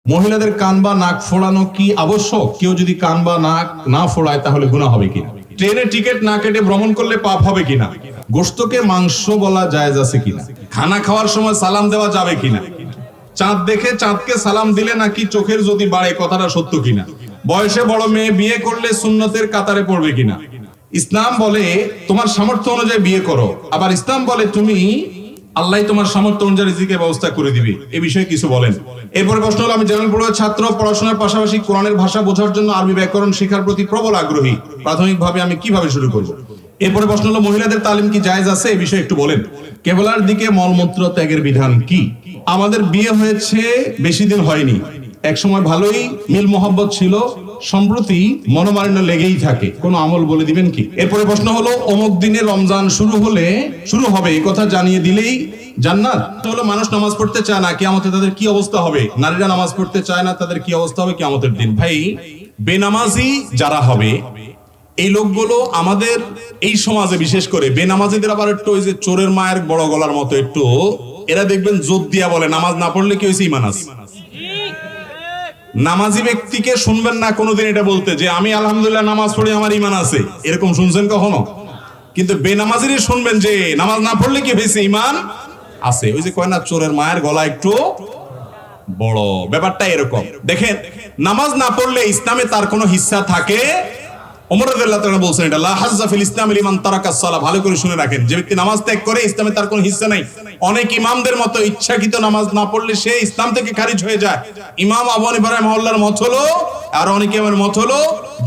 মহিলাদের কান বা নাক ফোড়ানো কি আবশ্যক? কেউ যদি কান বা নাক না ফোড়ায় তাহলে গুনাহ হবে কিনা? ট্রেনে টিকিট না কেটে ভ্রমণ করলে পাপ হবে কিনা? গোশতকে মাংস বলা জায়েজ আছে কিনা? খানা খাওয়ার সময় সালাম দেওয়া যাবে কিনা? চাঁদ দেখে চাঁদকে সালাম দিলে নাকি চোখের জ্যোতি বাড়ে, কথাটা সত্য কিনা? বয়সে বড় মেয়ে বিয়ে করলে সুন্নতের কাতারে পড়বে কিনা? ইসলাম বলে তোমার সামর্থ্য অনুযায়ী বিয়ে করো, আবার ইসলাম বলে তুমি আল্লাহ তোমার সামর্থ্য অনুযায়ী রিজিকের ব্যবস্থা করে দিবে। এ বিষয়ে কিছু বলেন। এরপরে প্রশ্ন হলো, আমি জেনারেল পড়ুয়া ছাত্র, পড়াশোনার পাশাপাশি কোরআনের ভাষা বোঝার জন্য আরবি ব্যাকরণ শেখার প্রতি প্রবল আগ্রহী। প্রাথমিকভাবে আমি কিভাবে শুরু করব? এরপরে প্রশ্ন হলো, মহিলাদের তালিম কি জায়েজ আছে? এই বিষয়ে একটু বলেন। কেবলার দিকে মলমূত্র ত্যাগের বিধান কি? আমাদের বিয়ে হয়েছে বেশি দিন হয়নি, এক সময় ভালোই মিল মোহাব্বত ছিল, সম্প্রতি মনোমালিন্য লেগেই থাকে, কোন আমল বলে দিবেন কি? এরপরে প্রশ্ন হলো, অমুক দিনে রমজান শুরু হবে এই কথা জানিয়ে দিলেই জান্নাত? হলো, মানুষ নামাজ পড়তে চায় না, কিয়ামতে তাদের কি অবস্থা হবে? নারীরা নামাজ পড়তে চায় না, তাদের কি অবস্থা হবে কিয়ামতের দিন? ভাই, বেনামাজি যারা হবে এই লোকগুলো আমাদের এই সমাজে, বিশেষ করে বেনামাজিদের আবার একটু ওই যে চোরের মায়ের বড় গলার মতো একটু, এরা দেখবেন জোর দিয়া বলে নামাজ না পড়লে কি হয়েছে, ঈমান আছে। নামাজি ব্যক্তিকে শুনবেন না কোনোদিন এটা বলতে যে আমি আলহামদুলিল্লাহ নামাজ পড়ি, আমার ঈমান আছে, এরকম শুনছেন কখনো? কিন্তু বেনামাজিরই শুনবেন যে নামাজ না পড়লে কি হয়েছে, ঈমান আছে। ওই যে কয় না, চোরের মায়ের গলা একটু বড়, ব্যাপারটা এরকম। দেখেন, নামাজ না পড়লে ইসলামে তার কোনো হিস্সা থাকে? ওমর রাদিয়াল্লাহু তাআলা বলছেন এটা, লা হাজ্জা ফিল ইসলামি লিমান তারাকাস সালাহ। ভালো করে শুনে রাখেন, যে ব্যক্তি নামাজ ত্যাগ করে ইসলামে তার কোনো হিস্সা নাই। অনেক ইমামদের মতো ইচ্ছাকৃত নামাজ না পড়লে সে ইসলাম থেকে খারিজ হয়ে যায়। ইমাম আবু হানিফা রাহিমাহুল্লাহর মত হলো, আর অনেকে আমার মত হলো,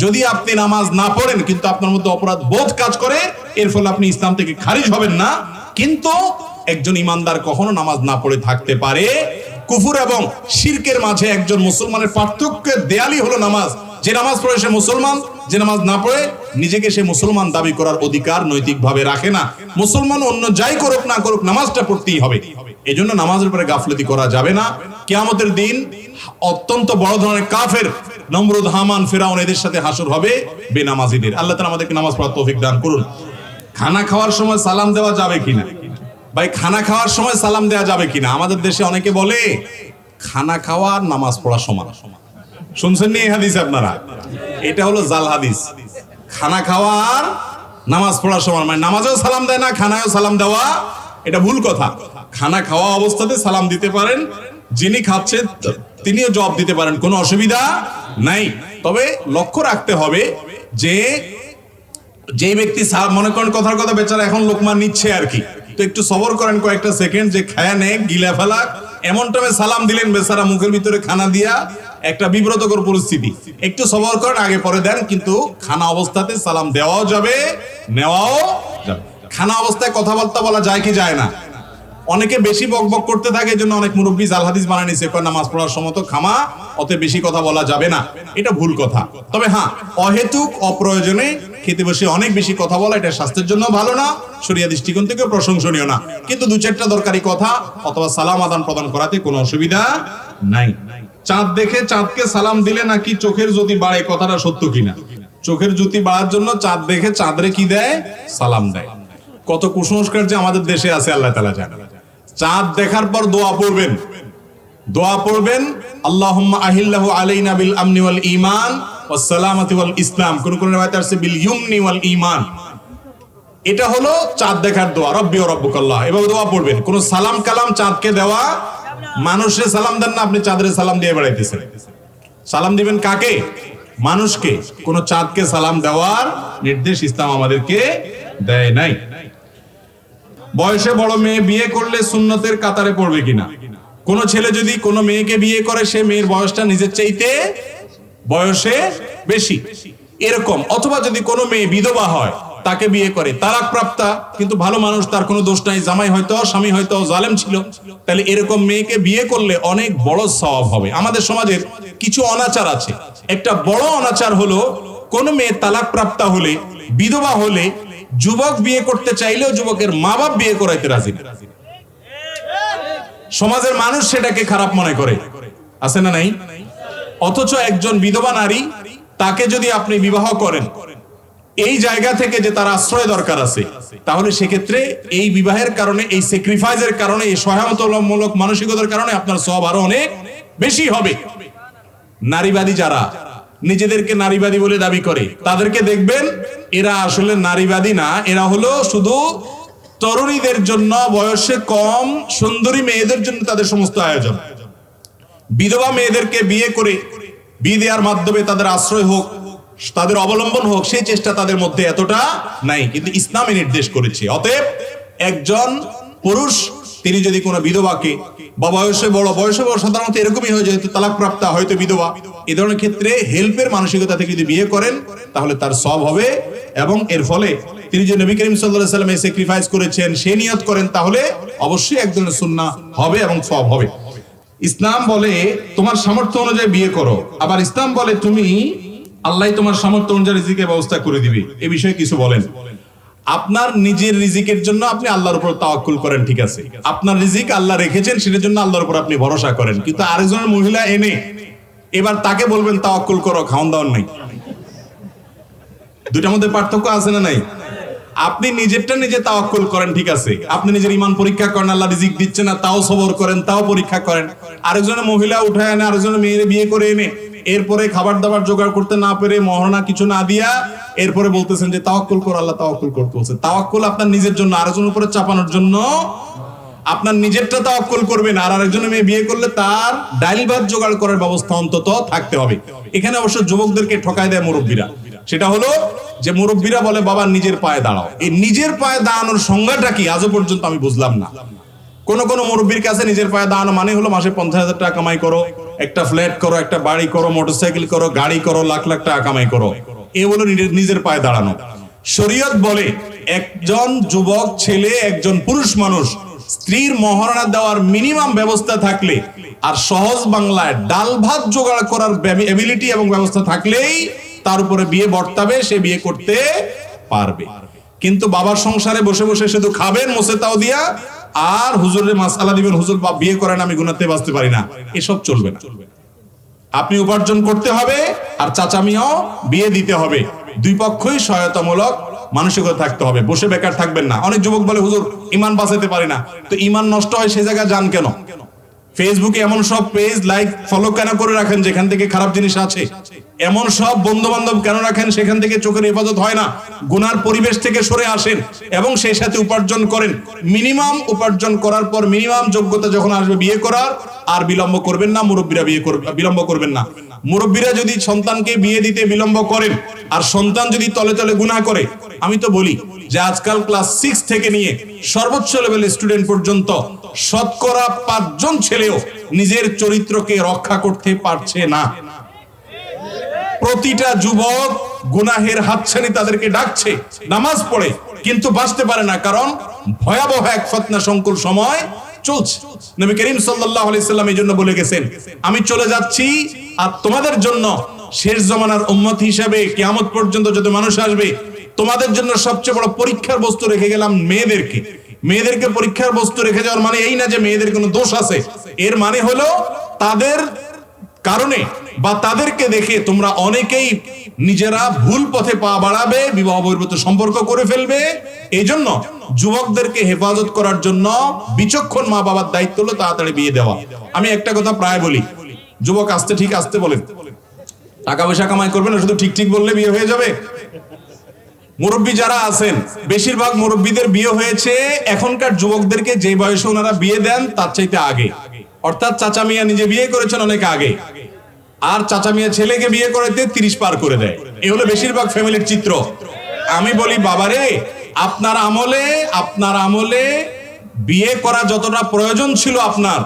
যদি আপনি নামাজ না পড়েন কিন্তু আপনার মধ্যে অপরাধ বোধ কাজ করে, এর ফলে আপনি ইসলাম থেকে খারিজ হবেন না। কিন্তু একজন ইমানদার কখনো নামাজ না পড়ে থাকতে পারে। কুফর এবং শিরকের মাঝে একজন মুসলমানের পার্থক্যের দেয়ালই হলো নামাজ। যে নামাজ পড়ে সে মুসলমান, যে নামাজ না পড়ে নিজেকে সে মুসলমান দাবি করার অধিকার নৈতিকভাবে রাখে না। মুসলমান অন্য যাই করুক না করুক, নামাজটা পড়তেই হবে। এজন্য নামাজের উপরে গাফলতি করা যাবে না। কিয়ামতের দিন অত্যন্ত বড় ধরনের কাফের, নমরুদ, হামান, ফিরাউন, এদের সাথে হাসর হবে বেনামাজিদের। আল্লাহ তাআলা আমাদেরকে নামাজ পড়ার তৌফিক দান করুন। খানা খাওয়ার সময় সালাম দেওয়া যাবে কিনা? ভাই, খানা খাওয়ার সময় সালাম দেওয়া যাবে কিনা? আমাদের দেশে অনেকে বলে খানা খাওয়া আর নামাজ পড়া সমান। শুনছেন নি এই হাদিস আপনারা? এটা হলো জাল হাদিস। খানা খাওয়া আর নামাজ পড়া সমান, মানে নামাজেও সালাম দেয় না, খানায়ও সালাম দেওয়া, এটা ভুল কথা। খানা খাওয়া অবস্থাতে সালাম দিতে পারেন, যিনি খাচ্ছেন তিনিও জবাব দিতে পারেন, কোনো অসুবিধা নাই। তবে লক্ষ্য রাখতে হবে যে ব্যক্তি মনে করেন কথার কথা বেচারা এখন লোকমা নিচ্ছে আর কি, তো একটু সবর করেন কয়েকটা সেকেন্ড, যে খায়া নে গিলা ফেলা, এমন টাইমে সালাম দিলেন বেচারা মুখের ভিতরে খানা দিয়া, একটা বিব্রতকর পরিস্থিতি। একটু সবর করেন, আগে পরে দেন, কিন্তু খানা অবস্থাতে সালাম দেওয়াও যাবে, নেওয়াও যাবে। খানা অবস্থায় কথাবার্তা বলা যায় কি যায় না? অনেকে বেশি বকবক করতে থাকে, এই জন্য অনেক মুরব্বী জাল হাদিস বানায় নিছে, নামাজ পড়ার সময় তো খামা, অত বেশি কথা বলা যাবে না। এটা ভুল কথা। তবে হ্যাঁ, অহেতুক অপ্রয়োজনে খেতে বসে অনেক বেশি কথা বলা, এটা স্বাস্থ্যের জন্য ভালো না, শরীয়ত দৃষ্টিকোণ থেকে প্রশংসনীয় না। কিন্তু দু চারটা দরকারি কথা অথবা সালাম আদান প্রদান করাতে কোনো অসুবিধা নাই। চাঁদ দেখে চাঁদকে সালাম দিলে নাকি চোখের জ্যোতি বাড়ে, কথাটা সত্য কিনা? চোখের জ্যোতি বাড়ার জন্য চাঁদ দেখে চাঁদরে কি দেয়? সালাম দেয়। কত কুসংস্কার যে আমাদের দেশে আছে আল্লাহ তাআলা জানে। চাঁদ দেখার পর দোয়া পড়বেন, আল্লাহুম্মা আহিল্লাহু আলাইনা বিল আমনি ওয়াল ঈমান ওয়াস সালামাতি ওয়াল ইসলাম। কোন riwayat আছে বিল ইউমনি ওয়াল ঈমান। এটা হলো চাঁদ দেখার দোয়া, রব্বি ওয়া রব্বুকাল্লাহ। এভাবে দোয়া পড়বেন। কোন সালাম কালাম চাঁদকে দেওয়া, মানুষে সালাম দেন না, আপনি চাঁদরে সালাম দিয়ে বেড়াইতেছেন। সালাম দিবেন কাকে? মানুষকে। কোন চাঁদকে সালাম দেওয়ার নির্দেশ ইসলাম আমাদেরকে দেয় নাই। বয়সে বড় মেয়ে বিয়ে করলে সুন্নতের কাতারে পড়বে কিনা? কোন ছেলে যদি কোনো মেয়েকে বিয়ে করে, সে মেয়ের বয়সটা নিজের চাইতে বয়সে বেশি এরকম, অথবা যদি কোনো মেয়ে বিধবা হয়, তাকে বিয়ে করে, তালাক প্রাপ্তা, কিন্তু ভালো মানুষ, তার কোনো দোষ নাই, জামাই হয়তো, স্বামী হয়তো জালেম ছিল, তাহলে এরকম মেয়েকে বিয়ে করলে অনেক বড় সওয়াব হবে। আমাদের সমাজের কিছু অনাচার আছে। একটা বড় অনাচার হলো, কোন মেয়ে তালাক প্রাপ্তা হলে, বিধবা হলে, যুবক বিয়ে করতে চাইলেও যুবকের মা বাপ বিয়ে করাইতে রাজি না। সমাজের মানুষ সেটাকে খারাপ মনে করে, আছে না নাই? অথচ একজন বিধবা নারী, তাকে যদি আপনি বিবাহ করেন এই জায়গা থেকে যে তার আশ্রয় দরকার আছে, তাহলে সেক্ষেত্রে এই বিবাহের কারণে, এই স্যাক্রিফাইসের কারণে, এই সহায়তামূলক মানসিকতার কারণে আপনার সওয়াব আরো অনেক বেশি হবে। নারীবাদী যারা নিজেদেরকে নারীবাদী বলে দাবি করে তাদেরকে দেখবেন এরা আসলে নারীবাদী না, এরা হলো শুধু তরুণীদের জন্য, বয়সে কম সুন্দরী মেয়েদের জন্য তাদের সমস্ত আয়োজন। বিধবা মেয়েদেরকে বিয়ে করে বিয়ে দেওয়ার মাধ্যমে তাদের আশ্রয় হোক, তাদের অবলম্বন হোক, সেই চেষ্টা তাদের মধ্যে এতটা নাই, কিন্তু ইসলামে নির্দেশ করেছে। অতএব একজন পুরুষ তিনি যদি কোনো বিধবাকে বা বয়সে বড় সাধারণত এরকমই হয়, যেহেতু তালাকপ্রাপ্তা হয়তো বিধবা, এই ধরনের ক্ষেত্রে হেল্পের মানসিকতা থেকে যদি বিয়ে করেন তাহলে তার সওয়াব হবে, এবং এর ফলে তিনি যে নবী করিম সাল্লাল্লাহু আলাইহি ওয়াসাল্লাম স্যাক্রিফাইস করেছেন সে নিয়ত করেন তাহলে অবশ্যই এক ধরনের সুন্নাহ হবে এবং সওয়াব হবে। ইসলাম বলে তোমার সামর্থ্য অনুযায়ী বিয়ে করো, আবার ইসলাম বলে তুমি আল্লাহ তোমার সামর্থ্য অনুযায়ী রিজিকের ব্যবস্থা করে দিবে। এই বিষয়ে কিছু বলেন। আপনার নিজের রিজিকের জন্য আপনি আল্লাহর উপর তাওয়াক্কুল করেন, ঠিক আছে, আপনার রিজিক আল্লাহ রেখেছেন সেটার জন্য আল্লাহর উপর আপনি ভরসা করেন, কিন্তু আরেকজনের মহিলা এনে এবার তাকে বলবেন তাওয়াক্কুল করো, খাওয়ান দাওয়ান নাই। দুইটার মধ্যে পার্থক্য আছে না নাই? আপনি নিজেরটা নিজে তাওয়াক্কুল করেন, ঠিক আছে, আপনি নিজের ঈমান পরীক্ষা করেন, আল্লাহ রিজিক দিচ্ছে না তাও সবর করেন, তাও পরীক্ষা করেন। আরেকজনের মহিলা উঠায় এনে আরেকজনের মেয়ের বিয়ে করে এনে এরপরে খাবার দাবার জোগাড় করতে না পেরে মহারণা কিছু না দিয়া এরপরে বলতেছেন যে তাওয়াক্কুল করো, আল্লাহ তাওয়াক্কুল করতে বলছে। তাওয়াক্কুল আপনার নিজের জন্য, আরেকজনের উপরে চাপানোর জন্য। আপনার নিজেরটা তাওয়াক্কুল করবেন, আর আরেকজনের মেয়ে বিয়ে করলে তার ডাইল ভাত জোগাড় করার ব্যবস্থা অন্তত থাকতে হবে। এখানে অবশ্য যুবকদেরকে ঠকায় দেয় মুরব্বীরা। সেটা হলো যে মুরব্বীরা বলে বাবা নিজের পায়ে দাঁড়াও। এই নিজের পায়ে দাঁড়ানোর সংজ্ঞাটা কি আজও পর্যন্ত আমি বুঝলাম না। কোন কোন মুরব্বীর কাছে নিজের পায়ে দাঁড়ানো মানে হলো মাসে 50,000 টাকা কামাই করো, একটা ফ্ল্যাট করো, একটা বাড়ি করো, মোটরসাইকেল করো, গাড়ি করো, লাখ লাখ টাকা কামাই করো, এ হলো নিজের পায়ে দাঁড়ানো। শরীয়ত বলে একজন যুবক ছেলে, একজন পুরুষ মানুষ স্ত্রীর মহারণা দেওয়ার মিনিমাম ব্যবস্থা থাকলে আর সহজ বাংলায় ডাল ভাত জোগাড় করার এবিলিটি এবং ব্যবস্থা থাকলেই তার উপরে বিয়ে বর্তাবে, সে বিয়ে করতে পারবে। কিন্তু বাবার সংসারে বসে বসে শুধু খাবেন মোসে তাও দিয়া আর হুজুরের মাসআলা দিবেন, হুজুর বাপ বিয়ে করেন আমি গুনাতে বাঁচতে পারি না, এসব চলবে না। আপনি উপার্জন করতে হবে আর চাচামিয়াও বিয়ে দিতে হবে, দুই পক্ষই সহায়তামূলক মানসিকতা থাকতে হবে, বসে বেকার থাকবেন না। অনেক যুবক বলে হুজুর ঈমান বাঁচাতে পারি না, তো ঈমান নষ্ট হয় সে জায়গায় যান কেন? ফেসবুকে এমন সব পেজ লাইক ফলো কেন করে রাখেন যেখান থেকে খারাপ জিনিস আছে? এমন সব বন্ধু বান্ধব কেন রাখেন সেখান থেকে চোখের হেফাজত হয় না? গুনার পরিবেশ থেকে সরে আসেন এবং সেই সাথে উপার্জন করেন। মিনিমাম উপার্জন করার পর মিনিমাম যোগ্যতা যখন আসবে বিয়ে করার, আর বিলম্ব করবেন না। মুরব্বীরা বিলম্ব করবেন না। মুরব্বীরা যদি সন্তানকে বিয়ে দিতে বিলম্ব করেন আর সন্তান যদি তলে তলে গুনাহ করে, আমি তো বলি যে আজকাল ক্লাস 6 থেকে নিয়ে সর্বোচ্চ লেভেলের স্টুডেন্ট পর্যন্ত শতকরা 5 জন ছেলেও নিজের চরিত্রকে রক্ষা করতে পারছে না। প্রতিটা যুবক গুনাহের হাতছানি তাদেরকে ডাকছে, নামাজ পড়ে কিন্তু বাঁচতে পারে না, কারণ ভয়াবহ এক ফিতনা সংকুল সময় চলছে। নবী করিম সাল্লাল্লাহু আলাইহি সাল্লাম এই জন্য বলে গেছেন, আমি চলে যাচ্ছি আর তোমাদের জন্য শেষ জামানার উম্মত হিসেবে কিয়ামত পর্যন্ত যত মানুষ আসবে তোমাদের জন্য সবচেয়ে বড় পরীক্ষার বস্তু রেখে গেলাম মেয়েদেরকে। মেয়েদেরকে পরীক্ষার বস্তু রেখে যাওয়ার মানে এই না যে মেয়েদের কোনো দোষ আছে, এর মানে হলো তাদের কারণে বা তাদেরকে দেখে তোমরা অনেকেই নিজেরা ভুল পথে পা বাড়াবে, বিবাহ বহির্ভূত সম্পর্ক করে ফেলবে। এই জন্য যুবকদেরকে হেফাজত করার জন্য বিচক্ষণ মা বাবার দায়িত্ব হলো তাড়াতাড়ি বিয়ে দেওয়া। আমি একটা কথা প্রায় বলি, যুবক আসতে ঠিক আসতে বলেন, টাকা পয়সা কামাই করবেন না, শুধু ঠিক ঠিক বললে বিয়ে হয়ে যাবে? মুরব্বী যারা আছেন বেশিরভাগ মুরব্বীদের বিয়ে হয়েছে এখনকার যুবকদেরকে যে বয়সে ওনারা বিয়ে দেন তার চাইতে আগে, অর্থাৎ চাচা মিয়া নিজে বিয়ে করেছেন অনেক আগে, আর চাচা মিয়া ছেলেকে বিয়ে করতে 30 পার করে দেয়। এই হলো বেশিরভাগ ফ্যামিলির চিত্র। আমি বলি বাবারে, আপনার আমলে বিয়ে করা যতটা প্রয়োজন ছিল আপনার,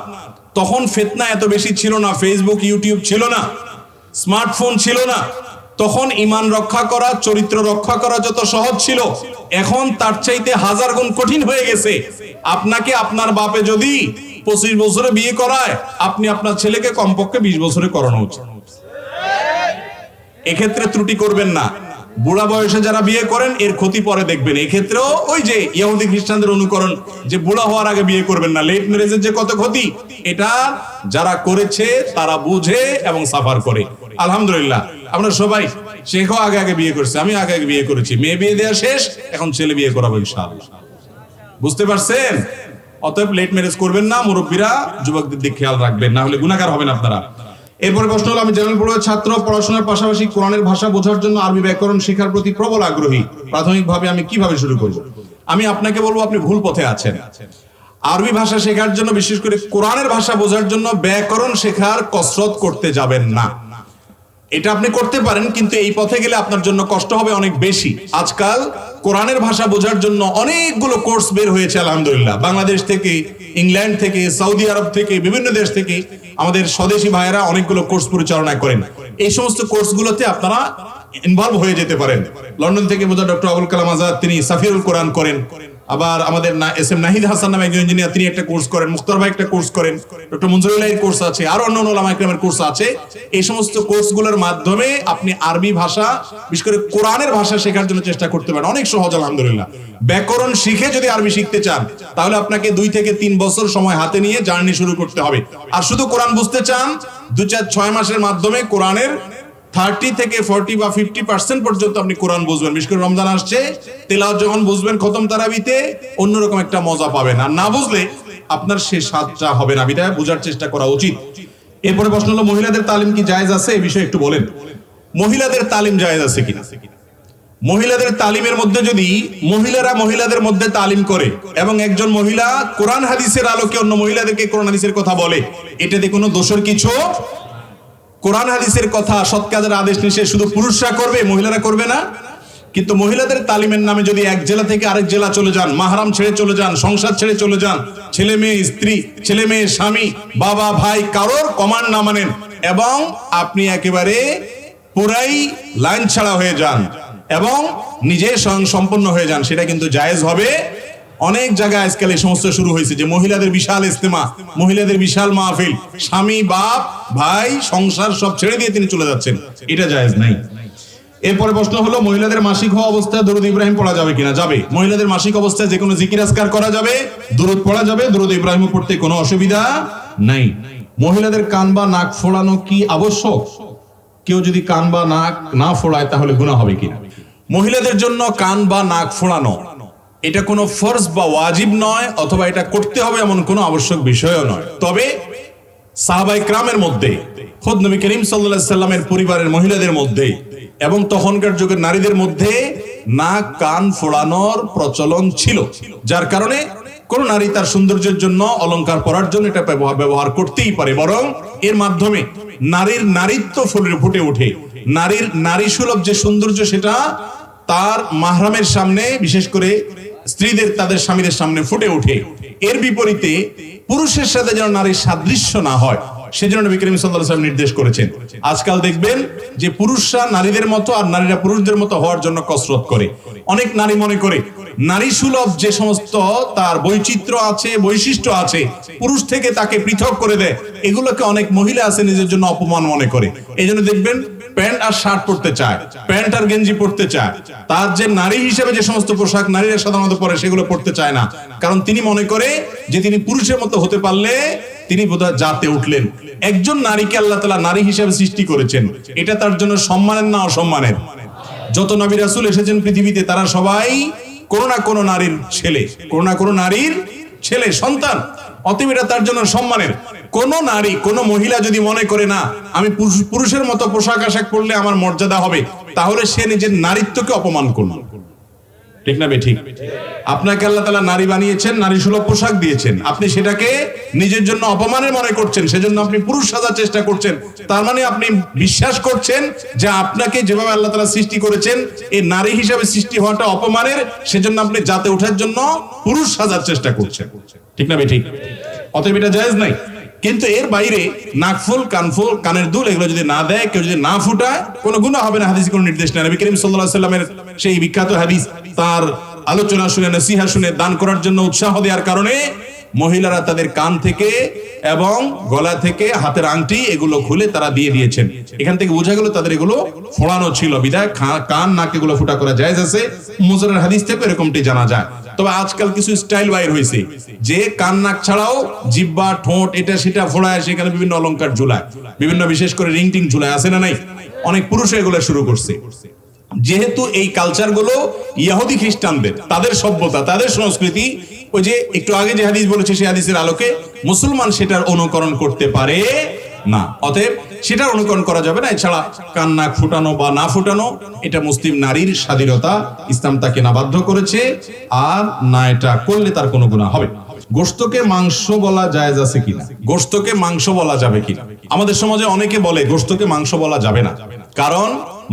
তখন ফিতনা এত বেশি ছিল না, ফেসবুক ইউটিউব ছিল না, স্মার্টফোন ছিল না, তখন ঈমান রক্ষা করা, চরিত্র রক্ষা করা যত সহজ ছিল, এখন তার চাইতে 1000 গুণ কঠিন হয়ে গেছে। আপনাকে আপনার বাপে যদি 25 বছরে বিয়ে করায়, আপনি আপনার ছেলেকে কমপক্ষে 20 বছরে করানো উচিত। এক্ষেত্রে ত্রুটি করবেন না। বুড়া বয়সে যারা বিয়ে করেন এর ক্ষতি পরে দেখবেন। এক্ষেত্রেও ওই যে ইহুদি খ্রিস্টানদের অনুকরণ, যে বুড়া হওয়ার আগে বিয়ে করবেন না, লেট ম্যারেজের যে কত ক্ষতি, এটা যারা করেছে তারা বুঝে এবং সাফার করে। আলহামদুলিল্লাহ আমরা সবাই, শেখও আগে বিয়ে করছে, আমি আগে বিয়ে করেছি, মেয়ে বিয়ে দেওয়া শেষ, এখন ছেলে বিয়ে করাবো ইনশাআল্লাহ। বুঝতে পারছেন? অতএব লেট ম্যারেজ করবেন না, মুরব্বীরা যুবকদের দিকে খেয়াল রাখবেন, না হলে গুনাহগার হবেন আপনারা। এরপরে প্রশ্ন হলো, আমি জেনারেল পড়ুয়া ছাত্র, পড়াশোনার পাশাপাশি কোরআনের ভাষা বোঝার জন্য আরবি ব্যাকরণ শেখার প্রতি প্রবল আগ্রহী, প্রাথমিকভাবে আমি কিভাবে শুরু করব? আমি আপনাকে বলবো, আপনি ভুল পথে আছেন। আরবি ভাষা শেখার জন্য, বিশেষ করে কোরআনের ভাষা বোঝার জন্য ব্যাকরণ শেখার কসরত করতে যাবেন না। এটা আপনি করতে পারেন, কিন্তু এই পথে গেলে আপনার জন্য কষ্ট হবে অনেক বেশি। আজকাল কোরআনের ভাষা বোঝার জন্য অনেকগুলো কোর্স বের হয়েছে আলহামদুলিল্লাহ। বাংলাদেশ থেকে, ইংল্যান্ড থেকে, সৌদি আরব থেকে, বিভিন্ন দেশ থেকে আমাদের স্বদেশী ভাইয়েরা অনেকগুলো কোর্স পরিচালনা করেন। এই সমস্ত কোর্সগুলোতে আপনারা ইনভলভ হয়ে যেতে পারেন। লন্ডন থেকে বোঝা ডক্টর আবুল কালাম আজাদ, তিনি সাফিরুল কোরআন করেন। আবার আমাদের এস এম নাহিদ হাসান নামে একজন ইঞ্জিনিয়ার, তিনি একটা কোর্স করেন। মুখতার ভাই একটা কোর্স করেন। ডক্টর মঞ্জুরুল্লাহর কোর্স আছে, আরো অন্যান্য ওলামা ইকরামের কোর্স আছে। এই সমস্ত কোর্সগুলোর মাধ্যমে আপনি আরবি ভাষা, বিশেষ করে কোরআনের ভাষা শেখার জন্য চেষ্টা করতে পারেন। অনেক সহজ আলহামদুলিল্লাহ। ব্যাকরণ শিখে যদি আরবি শিখতে চান, তাহলে আপনাকে 2 থেকে 3 বছর সময় হাতে নিয়ে জার্নি শুরু করতে হবে। আর শুধু কোরআন বুঝতে চান, 2-4-6 মাসের মাধ্যমে কোরআনের 30 থেকে 40 বা 50% পর্যন্ত আপনি কোরআন বুঝবেন। বিশেষ করে রমজান আসছে, তেলাওয়াত যখন বুঝবেন খতম তারাবিতে, অন্যরকম একটা মজা পাবেন। আর না বুঝলে আপনার সে স্বাদটা হবে না, বিধায় বোঝার চেষ্টা করা উচিত। এরপরে প্রশ্ন হলো, মহিলাদের তালিম কি জায়েজ আছে? এই বিষয়ে একটু বলেন। মহিলাদের তালিম জায়েজ আছে কিনা? মহিলাদের তালিমের মধ্যে যদি মহিলারা মহিলাদের মধ্যে তালিম করে এবং একজন মহিলা কোরআন হাদিসের আলোকে অন্য মহিলাদেরকে কোরআন হাদিসের কথা বলে, এটাতে কোনো দোষের কিছু। কোরআন হাদিসের কথা, সৎ কাজের আদেশ নিষেধ শুধু পুরুষরা করবে, মহিলারা করবে না। কিন্তু মহিলাদের তালিমের নামে যদি এক জেলা থেকে আরেক জেলা চলে যান, মাহরাম ছেড়ে চলে যান, সংসার ছেড়ে চলে যান, ছেলে মেয়ে স্ত্রী, ছেলে মেয়ে স্বামী, বাবা ভাই, কারোর কমান্ড না মানেন এবং আপনি একেবারে পুরাই লাইন ছাড়া হয়ে যান এবং নিজে স্বয়ংসম্পন্ন হয়ে যান, সেটা কিন্তু জায়েজ হবে। অনেক জায়গায় আজকাল এই সমস্যা শুরু হয়েছে যে মহিলাদের বিশাল ইস্তেমা, মহিলাদের বিশাল মাহফিল, স্বামী, বাপ, ভাই, সংসার সব ছেড়ে দিয়ে তিনি চলে যাচ্ছেন, এটা জায়েজ নাই। এরপরে প্রশ্ন হলো, মহিলাদের মাসিক হওয়া অবস্থায় দরুদ ইব্রাহিম পড়া যাবে কিনা? যাবে। মহিলাদের মাসিক অবস্থায় যে কোনো জিকির আজকার করা যাবে, দরুদ পড়া যাবে, দরুদ ইব্রাহিম পড়তে কোনো অসুবিধা নাই। মহিলাদের কান বা নাক ফোড়ানো কি আবশ্যক? কেউ যদি কান বা নাক না ফোড়ায় তাহলে গুনাহ হবে কিনা? মহিলাদের জন্য কান বা নাক ফোড়ানো এটা কোনো ফরজ বা ওয়াজিব নয়, অথবা এটা করতে হবে এমন কোনো আবশ্যক বিষয়ও নয়। তবে সাহাবায়ে কেরামের মধ্যে, খোদ নবী করিম সাল্লাল্লাহু আলাইহি সাল্লামের পরিবারের মহিলাদের মধ্যে এবং তখনকার যুগের নারীদের মধ্যে নাক কান ফোড়ানোর প্রচলন ছিল, যার কারণে কোন নারী তার সৌন্দর্যের জন্য, অলংকার পরার জন্য এটা ব্যবহার করতেই পারে। বরং এর মাধ্যমে নারীর নারীত্ব ফুটে ওঠে। নারীর নারী সুলভ যে সৌন্দর্য, সেটা তার মাহরামের সামনে, বিশেষ করে স্ত্রীদের, তাদের স্বামীদের সামনে ফুটে ওঠে। এর বিপরীতে পুরুষের সাথে যেন নারীর সাদৃশ্য না হয়, সেজন্য নবী করিম সাল্লাল্লাহু আলাইহি ওয়াসাল্লাম নির্দেশ করেছেন। আজকাল দেখবেন যে পুরুষরা নারীদের মতো আর নারীরা পুরুষদের মতো হওয়ার জন্য কসরত করে। অনেক নারী মনে করে নারী সুলভ যে সমস্ত তার বৈচিত্র্য আছে, বৈশিষ্ট্য আছে, পুরুষ থেকে তাকে পৃথক করে দেয়, এগুলোকে অনেক মহিলা আছে নিজের জন্য অপমান মনে করে। এই জন্য দেখবেন প্যান্ট আর শার্ট পরতে চায়, প্যান্ট আর গেঞ্জি পরতে চায়। তার যে নারী হিসেবে যে সমস্ত পোশাক নারীরা সাধারণত পরে, সেগুলো পরতে চায় না, কারণ তিনি মনে করে যে তিনি পুরুষের মতো হতে পারলে তিনি বোধহয় জাতে উঠলেন। একজন নারীকে আল্লাহ তাআলা নারী হিসেবে সৃষ্টি করেছেন, এটা তার জন্য সম্মানের না অসম্মানের? যত নবী রাসূল এসেছেন পৃথিবীতে, তারা সবাই কোন না কোন নারীর ছেলে, কোন না কোন নারীর ছেলে, সন্তান। অতএব এটা তার জন্য সম্মানের। কোন নারী, কোন মহিলা যদি মনে করে না আমি পুরুষের মতো পোশাক আশাক পরলে আমার মর্যাদা হবে, তাহলে সে নিজের নারীত্বকে অপমান করল। ঠিক না বেঠিক? আপনাকে আল্লাহ তাআলা নারী বানিয়েছেন, নারী সুলভ পোশাক দিয়েছেন, আপনি সেটাকে নিজের জন্য অপমানের মনে করছেন, সেজন্য আপনি পুরুষ সাজার চেষ্টা করছেন। তার মানে আপনি বিশ্বাস করছেন যে আপনাকে যেভাবে আল্লাহ তাআলা সৃষ্টি করেছেন, এই নারী হিসাবে সৃষ্টি হওয়াটা অপমানের, সেজন্য আপনি জাতে ওঠার জন্য পুরুষ সাজার চেষ্টা করছেন। ঠিক না বেঠিক? অতএব এটা জায়েজ নাই। কিন্তু এর বাইরে নাকফুল, কানফুল, কানের দুল, এগুলো যদি না দেয়, কেউ যদি না ফুটায়, কোনো গুনাহ হবে না। হাদিসে কোনো নির্দেশ নেই। নবী করিম সাল্লাল্লাহু আলাইহি ওয়াসাল্লামের সেই বিখ্যাত হাদিস, তার আলোচনা শুনে, নসিহা শুনে, দান করার জন্য উৎসাহ দেওয়ার কারণে মহিলারা তাদের কান থেকে এবং গলা থেকে হাতের আংটি এগুলো খুলে তারা দিয়ে দিয়েছেন। এখান থেকে বোঝা গেল তাদের এগুলো ফোড়ানো ছিল, বিধায় কান নাক এগুলো ফুটা করা জায়েজ আছে। মুজারের হাদিস থেকে এরকমটি জানা যায়। তবে আজকাল কিছু স্টাইল বাইর হয়েছে যে কান নাক ছাড়াও জিহ্বা, ঠোঁট, এটা সেটা ফোড়ায়, সেখানে বিভিন্ন অলংকার ঝুলায়, বিভিন্ন বিশেষ করে রিং টিং ঝুলায়, আছে না নাই? অনেক পুরুষ এগুলো শুরু করছে। যেহেতু এই কালচার গুলো ইহুদি খ্রিস্টানদের, তাদের সভ্যতা, তাদের সংস্কৃতি, ওই যে একটু আগে যে হাদিস বলেছে সেই হাদিসের আলোকে মুসলমান সেটার অনুকরণ করতে পারে না, অতএব সেটার অনুকরণ করা যাবে না। এছাড়া কান্না ফুটানো বা না ফুটানো এটা মুসলিম নারীর স্বাধীনতা, ইসলাম তাকে না বাধ্য করেছে, আর না এটা করলে তার কোনো গুনাহ হবে। গোশতকে মাংস বলা জায়েজ আছে কিনা, গোশতকে মাংস বলা যাবে কিনা? আমাদের সমাজে অনেকে বলে গোশতকে মাংস বলা যাবে না, কারণ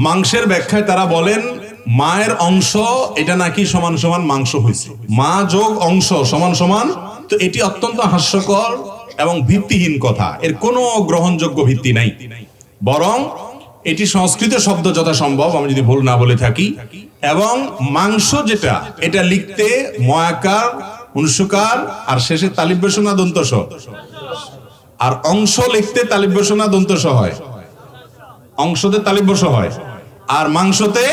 মাংসের ব্যাখ্যায় তারা বলেন মায়ের অংশ এটা নাকি সমান সমান মাংস হয়েছে, মা যোগ অংশ সমান সমান। তো এটি অত্যন্ত হাস্যকর এবং ভিত্তিহীন কথা, এর কোনো গ্রহণযোগ্য ভিত্তি নাই। বরং এটি সংস্কৃত শব্দ যথাসম্ভব, আমি যদি ভুল না বলে থাকি। এবং মাংস যেটা, এটা লিখতে ময়াকার, অনুস্বকার আর শেষে তালিব বেসনা দন্তস, আর অংশ লিখতে তালিব বেসনা দন্তস হয়, অংশতে তালিব বস হয় আর মাংসতে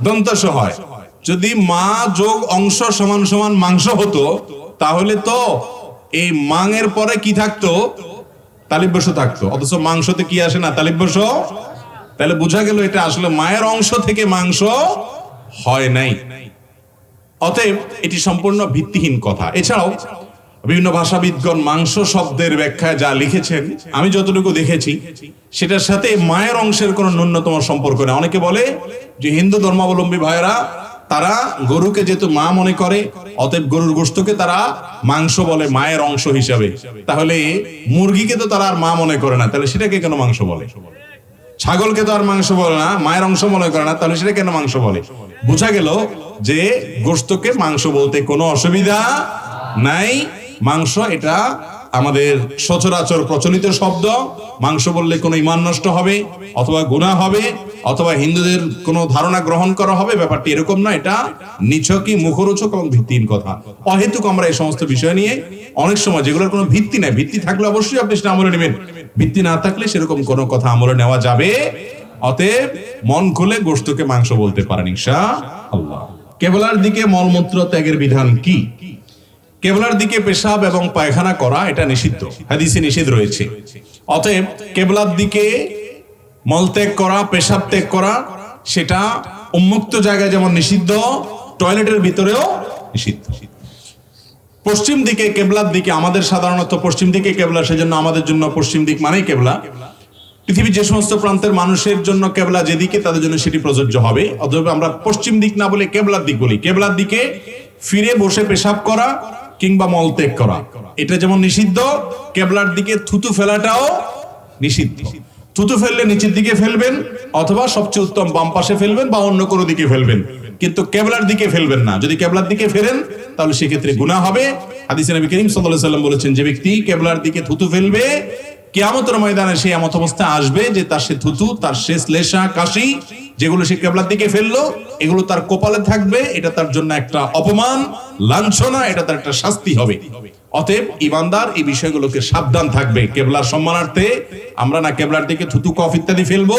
দন্তস হয়। যদি মা যোগ অংশ সমান সমান মাংস হতো তাহলে তো এই মাংয়ের পরে কি থাকতো, তালিব বস থাকতো, অথচ মাংসতে কি আসে না, তালিব বস। তাহলে বোঝা গেল এটা আসলে মায়ের অংশ থেকে মাংস হয় নাই। অতএব এটি সম্পূর্ণ ভিত্তিহীন কথা। এছাড়াও বিভিন্ন ভাষাবিদগণ মাংস শব্দের ব্যাখ্যায় যা লিখেছেন, আমি যতটুকু দেখেছি সেটার সাথে মায়ের অংশের কোনো ন্যূনতম সম্পর্ক নেই। অনেকে বলে যে হিন্দু ধর্মাবলম্বী ভাইয়েরা তারা গরুকে যেহেতু মা মনে করে, অতএব গরুর গোশতকে তারা মাংস বলে মায়ের অংশ হিসাবে। তাহলে মুরগিকে তো তারা আর মা মনে করে না, তাহলে সেটাকে কেন মাংস বলে? ছাগলকে তো আর মাংস বলে না, মায়ের অংশ মনে করে না, তাহলে সেটা কেন মাংস বলে? বোঝা গেল যে গোশতকে মাংস বলতে কোনো অসুবিধা নাই। মাংস এটা আমাদের সচরাচর প্রচলিত শব্দ। মাংস বললে কোনো ঈমান নষ্ট হবে অথবা গুনাহ হবে অথবা হিন্দুদের কোনো ধারণা গ্রহণ করা হবে, ব্যাপারটি এরকম না। এটা নিছকই মুখরোচক এবং ভিত্তিহীন কথা। অহেতুক আমরা এই সমস্ত বিষয় নিয়ে অনেক সময়, যেগুলোর কোনো ভিত্তি নাই, ভিত্তি থাকলে অবশ্যই আপনি সেটা আমলে নেবেন, ভিত্তি না থাকলে সেরকম কোনো কথা আমলে নেওয়া যাবে। অতএব মন খুলে গোশতকে মাংস বলতে পারেন ইনশাআল্লাহ। কেবলার দিকে মলমূত্র ত্যাগের বিধান কি? কেবলার দিকে পেশাব এবং পায়খানা করা এটা নিষিদ্ধ, হাদিসে নিষেধ রয়েছে। অতএব কেবলার দিকে মলত্যাগ করা, পেশাব ত্যাগ করা সেটা উন্মুক্ত জায়গায় যেমন নিষিদ্ধ, টয়লেটের ভিতরেও নিষিদ্ধ। পশ্চিম দিকে কেবলার দিকে, আমাদের সাধারণত পশ্চিম দিকে কেবলা, সেজন্য আমাদের জন্য পশ্চিম দিক মানেই কেবলা। পৃথিবীর যে সমস্ত প্রান্তের মানুষের জন্য কেবলা যেদিকে, তাদের জন্য সেটি প্রযোজ্য হবে। অতএব আমরা পশ্চিম দিক না বলে কেবলার দিক বলি। কেবলার দিকে ফিরে বসে পেশাব করা কিংবা মলত্যাগ করা এটা যেমন নিষিদ্ধ, কেবলার দিকে থুতু ফেলাটাও নিষিদ্ধ। থুতু ফেললে নিচের দিকে ফেলবেন অথবা সবচেয়ে উত্তম বাম পাশে ফেলবেন বা অন্য কোনো দিকে ফেলবেন, কিন্তু কেবলার দিকে ফেলবেন না। যদি কেবলার দিকে ফেলেন তাহলে সেক্ষেত্রে গুনাহ হবে। হাদিসে নবী করিম সাল্লাল্লাহু আলাইহি ওয়াসাল্লাম বলেছেন, যে ব্যক্তি কেবলার দিকে থুতু ফেলবে কিয়ামতের ময়দানে সেই এমত অবস্থা আসবে যে তার সে থুতু, তার শেষ লেশা, কাশি যেগুলো সে কেবলার দিকে ফেললো এগুলো তার কপালে থাকবে। এটা তার জন্য একটা অপমান, লাঞ্ছনা, এটা তার একটা শাস্তি হবে। অতএব ঈমানদার এই বিষয়গুলোকে সাবধান থাকবে। কেবলার সম্মানার্থে আমরা না কেবলার দিকে থুতু, কফ ইত্যাদি ফেলবো,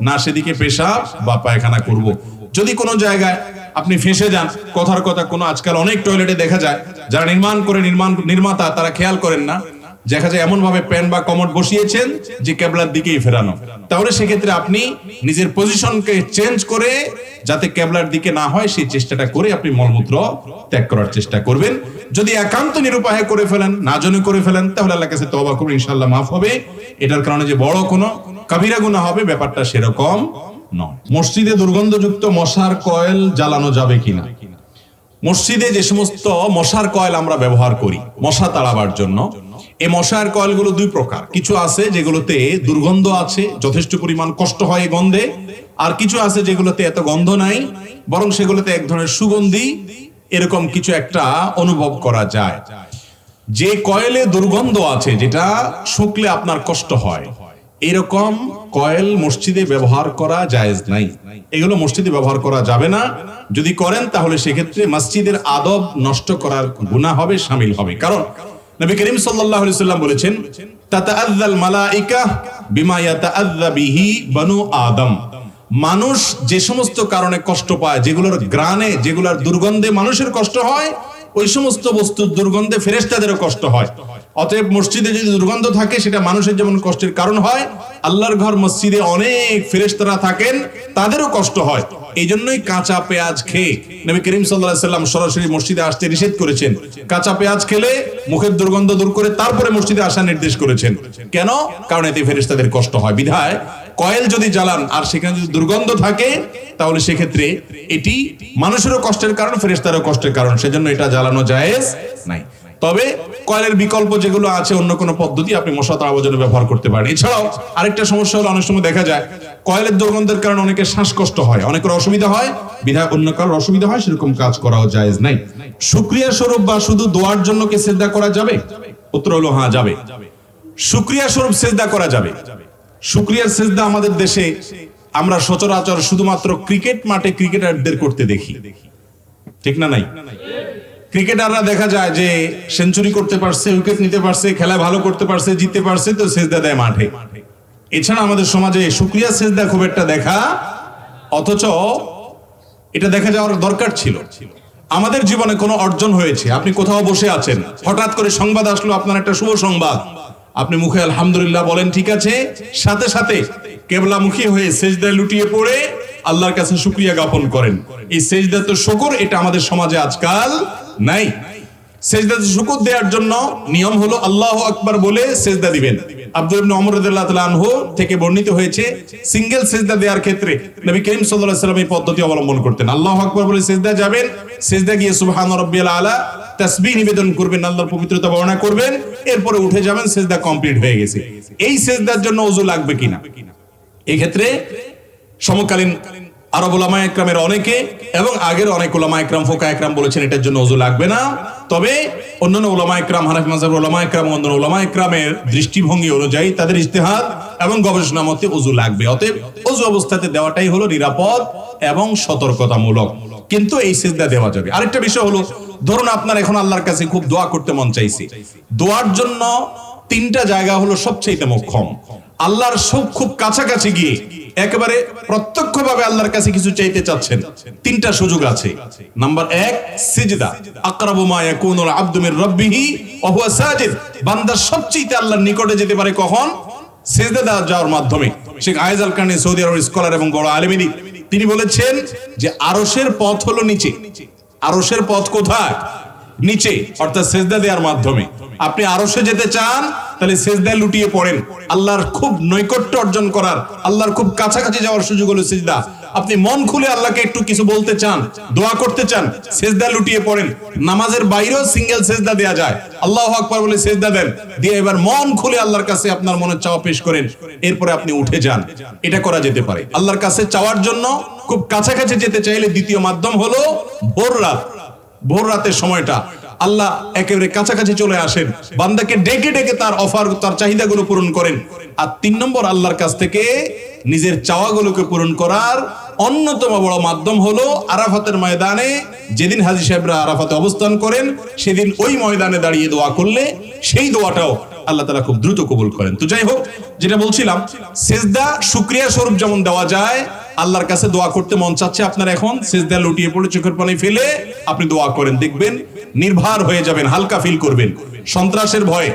না সেদিকে পেশাব বা পায়খানা করব। যদি কোনো জায়গায় আপনি ফেঁসে যান, কথার কথা কোনো, আজকাল অনেক টয়লেটে দেখা যায় যারা নির্মাতা তারা খেয়াল করেন না, দেখা যায় এমন ভাবে প্যান বা কমোড বসিয়েছেন যে কেবলার দিকেই ফেরানো। তাহলে সেক্ষেত্রে আপনি নিজের পজিশনকে চেঞ্জ করে যাতে কেবলার দিকে না হয় সেই চেষ্টাটা করে আপনি মলমূত্র ত্যাগ করার চেষ্টা করবেন। যদি একান্ত নিরুপায় করে ফেলেন, না জেনে করে ফেলেন, তাহলে আল্লাহর কাছে তওবা করুন, ইনশাআল্লাহ মাফ হবে। এটার কারণে যে বড় কোনো কাবিরা গুনাহ হবে ব্যাপারটা সেরকম নয়। মসজিদে দুর্গন্ধযুক্ত মশার কয়েল জ্বালানো যাবে কিনা? মসজিদে যে সমস্ত মশার কয়েল আমরা ব্যবহার করি মশা তাড়াবার জন্য, এই মশার কয়েলগুলো দুই প্রকার। কিছু আছে যেগুলোতে দুর্গন্ধ আছে, যথেষ্ট পরিমাণ কষ্ট হয় এই গন্ধে, আর কিছু আছে যেগুলোতে এত গন্ধ নাই, বরং সেগুলোতে এক ধরনের সুগন্ধি এরকম কিছু একটা অনুভব করা যায়। যে কয়েলে দুর্গন্ধ আছে, যেটা শুকলে আপনার কষ্ট হয়, এরকম কয়েল মসজিদে ব্যবহার করা জায়েজ নাই। এগুলো মসজিদে ব্যবহার করা যাবে না। যদি করেন তাহলে সেক্ষেত্রে মসজিদের আদব নষ্ট করার গুনাহ হবে, শামিল হবে। কারণ নবী করিম সাল্লাল্লাহু আলাইহি ওয়াসাল্লাম বলেছেন, তাতাআযাল মালাইকা বিমা ইয়াতাআযা বিহি বনু আদম। মানুষ যে সমস্ত কারণে কষ্ট পায়, যেগুলোর গ্রানে, যেগুলোর দুর্গন্ধে মানুষের কষ্ট হয়, ওই সমস্ত বস্তুর দুর্গন্ধে ফেরেশতাদেরও কষ্ট হয়। অতএব মসজিদে যদি দুর্গন্ধ থাকে সেটা মানুষের যেমন কষ্টের কারণ হয়, আল্লাহর ঘর মসজিদে অনেক ফেরেশতারা থাকেন, তাদেরও কষ্ট হয়। এই জন্যই কাঁচা পেঁয়াজ খেয়ে নবী করিম সাল্লাল্লাহু আলাইহি ওয়াসাল্লাম সরাসরি মসজিদে আসতে নিষেধ করেছেন। কাঁচা পেঁয়াজ খেলে মুখের দুর্গন্ধ দূর করে তারপরে মসজিদে আসার নির্দেশ করেছেন। কেন? কারণ এতে ফেরেশতাদের কষ্ট হয়। বিধায় কয়েল যদি জ্বালান আর সেখানে যদি দুর্গন্ধ থাকে তাহলে সেক্ষেত্রে এটি মানুষেরও কষ্টের কারণ, ফেরেশতারও কষ্টের কারণ, সেজন্য এটা জ্বালানো জায়েজ নাই। তবে কয়েলের বিকল্প যেগুলো আছে, অন্য কোনো পদ্ধতি আপনি মশা তাড়ানোর জন্য ব্যবহার করতে পারেন। এছাড়াও আরেকটা সমস্যা হলো, অনেক সময় দেখা যায় কয়েলের দুর্গন্ধের কারণে অনেকের শ্বাসকষ্ট হয়, অনেকের অসুবিধা হয়, বিধায় অন্য কারোর অসুবিধা হয়, সেরকম কাজ করাও জায়েজ নাই। শুকরিয়া স্বরূপ বা শুধু দোয়ার জন্য কি সিজদা করা যাবে? উত্তর হলো হ্যাঁ, যাবে। শুকরিয়া স্বরূপ সিজদা করা যাবে। শুকরিয়ার সিজদা আমাদের দেশে আমরা সচরাচর শুধুমাত্র ক্রিকেট মাঠে ক্রিকেটারদের করতে দেখি, ঠিক না? নাই? ক্রিকেটাররা দেখা যায় যে সেঞ্চুরি করতে পারছে, উইকেট নিতে পারছে, খেলা ভালো করতে পারছে, জিততে পারছে, তো সিজদা দেয় মাঠে। এছাড়া আমাদের সমাজে শুকরিয়া সিজদা খুব একটা দেখা, অথচ এটা দেখা যাওয়ার দরকার ছিল। আমাদের জীবনে কোনো অর্জন হয়েছে, আপনি কোথাও বসে আছেন, হঠাৎ করে সংবাদ আসলো আপনার একটা শুভ সংবাদ, আপনি মুখে আলহামদুলিল্লাহ বলেন, ঠিক আছে, সাথে সাথে কেবলামুখী হয়ে সিজদায় লুটিয়ে পড়ে আল্লাহর কাছে শুকরিয়া জ্ঞাপন করেন। এই সিজদাতুল শুকর এটা আমাদের সমাজে আজকাল নাই। সিজদাতুল শুকর দেওয়ার জন্য নিয়ম হলো আল্লাহু আকবার বলে সিজদা দিবেন। আব্দুল্লাহ ইবনে ওমর রাদিয়াল্লাহু তাআলা আনহু থেকে বর্ণিত হয়েছে, সিঙ্গেল সিজদা দেওয়ার ক্ষেত্রে নবী করিম সাল্লাল্লাহু আলাইহি ওয়াসাল্লাম এই পদ্ধতি অবলম্বন করতেন। আল্লাহু আকবার বলে সিজদা যাবেন, সিজদা গিয়ে সুবহান রাব্বিয়াল আলা তাসবিহ নিবেদন করবেন, আল্লাহর পবিত্রতা বর্ণনা করবেন, এরপরে উঠে যাবেন, সিজদা কমপ্লিট হয়ে গেছে। এই সিজদার জন্য ওযু লাগবে কিনা? এই ক্ষেত্রে সমকালীন আরব উলামা ইকরামের অনেকে এবং আগের অনেক উলামা ইকরাম, ফোকাহ ইকরাম বলেছেন এটার জন্য ওযু লাগবে না। তবে অন্যান্য উলামা ইকরাম, হানাফি মাযহাবের উলামা ইকরাম, অন্যান্য উলামা ইকরামের দৃষ্টিভঙ্গি অনুযায়ী তাদের ইজতিহাদ এবং গবেষণা মতে ওযু লাগবে। অতএব ওযু অবস্থাতে দেওয়াটাই হলো নিরাপদ এবং সতর্কতামূলক, কিন্তু এই সিজদা দেওয়া যাবে। আরেকটা বিষয় হলো, ধরুন আপনার এখন আল্লাহর কাছে খুব দোয়া করতে মন চাইছে। দোয়ার জন্য তিনটা জায়গা হলো সবচেয়ে মোক্ষম। আল্লাহর সব খুব কাছাকাছি গিয়ে একেবারে প্রত্যক্ষভাবে আল্লাহর কাছে কিছু চাইতে চাচ্ছেন, তিনটা সুযোগ আছে। নাম্বার 1, সিজদা। আকরাবু মা ইয়াকুনুল আবদু মির রাব্বিহি ওয়া হুয়া সাজিদ। বান্দা সবচেয়ে আল্লাহর নিকটে যেতে পারে কখন? সিজদা যাওয়ার মাধ্যমে। শেখ আয়েজ আল কারনী, সৌদি আরবের স্কলার এবং বড় আলেম, তিনি বলেছেন যে আরশের পথ হলো নিচে। আরশের পথ কোথায়? নিচে, অর্থাৎ সিজদা দেওয়ার মাধ্যমে। আপনি আরশে যেতে চান, তাহলে সিজদায় লুটিয়ে পড়েন। আল্লাহর খুব নৈকট্য অর্জন করার, আল্লাহর খুব কাছাকাছি যাওয়ার সুযোগ হলো সিজদা। আপনি মন খুলে আল্লাহকে একটু কিছু বলতে চান, দোয়া করতে চান, সিজদায় লুটিয়ে পড়েন। নামাজের বাইরেও সিঙ্গেল সিজদা দেয়া যায়। আল্লাহু আকবার বলে সিজদা দেন, দিয়ে এবার মন খুলে আল্লাহর কাছে আপনার মনের চাওয়া পেশ করেন, এরপরে আপনি উঠে যান। এটা করা যেতে পারে। আল্লাহর কাছে চাওয়ার জন্য খুব কাছাকাছি যেতে চাইলে দ্বিতীয় মাধ্যম হলো ভোর রাত। ভোর রাতের সময়টা আল্লাহ একেবারে কাছাকাছি চলে আসেন, বান্দাকে ডেকে ডেকে তার অফার, তার চাহিদাগুলো পূরণ করেন। আর 3 নম্বর, আল্লাহর কাছ থেকে নিজের চাওয়াগুলোকে পূরণ করার অন্যতম বড় মাধ্যম হলো আরাফাতের ময়দানে। যেদিন হাজী সাহেবরা আরাফাতে অবস্থান করেন, সেদিন ওই ময়দানে দাঁড়িয়ে দোয়া করলে সেই দোয়াটাও আল্লাহ তাআলা খুব দ্রুত কবুল করেন। তো যাই হোক, যেটা বলছিলাম, সিজদা শুকরিয়া স্বরূপ যেমন দেওয়া যায়, আল্লাহর কাছে দোয়া করতে মন চাচ্ছে আপনার এখন, সিজদা লুটিয়ে পড়ে চোখের পানি ফেলে আপনি দোয়া করেন, দেখবেন নির্ভার হয়ে যাবেন, হালকা ফিল করবেন। সন্ত্রাসের ভয়ে,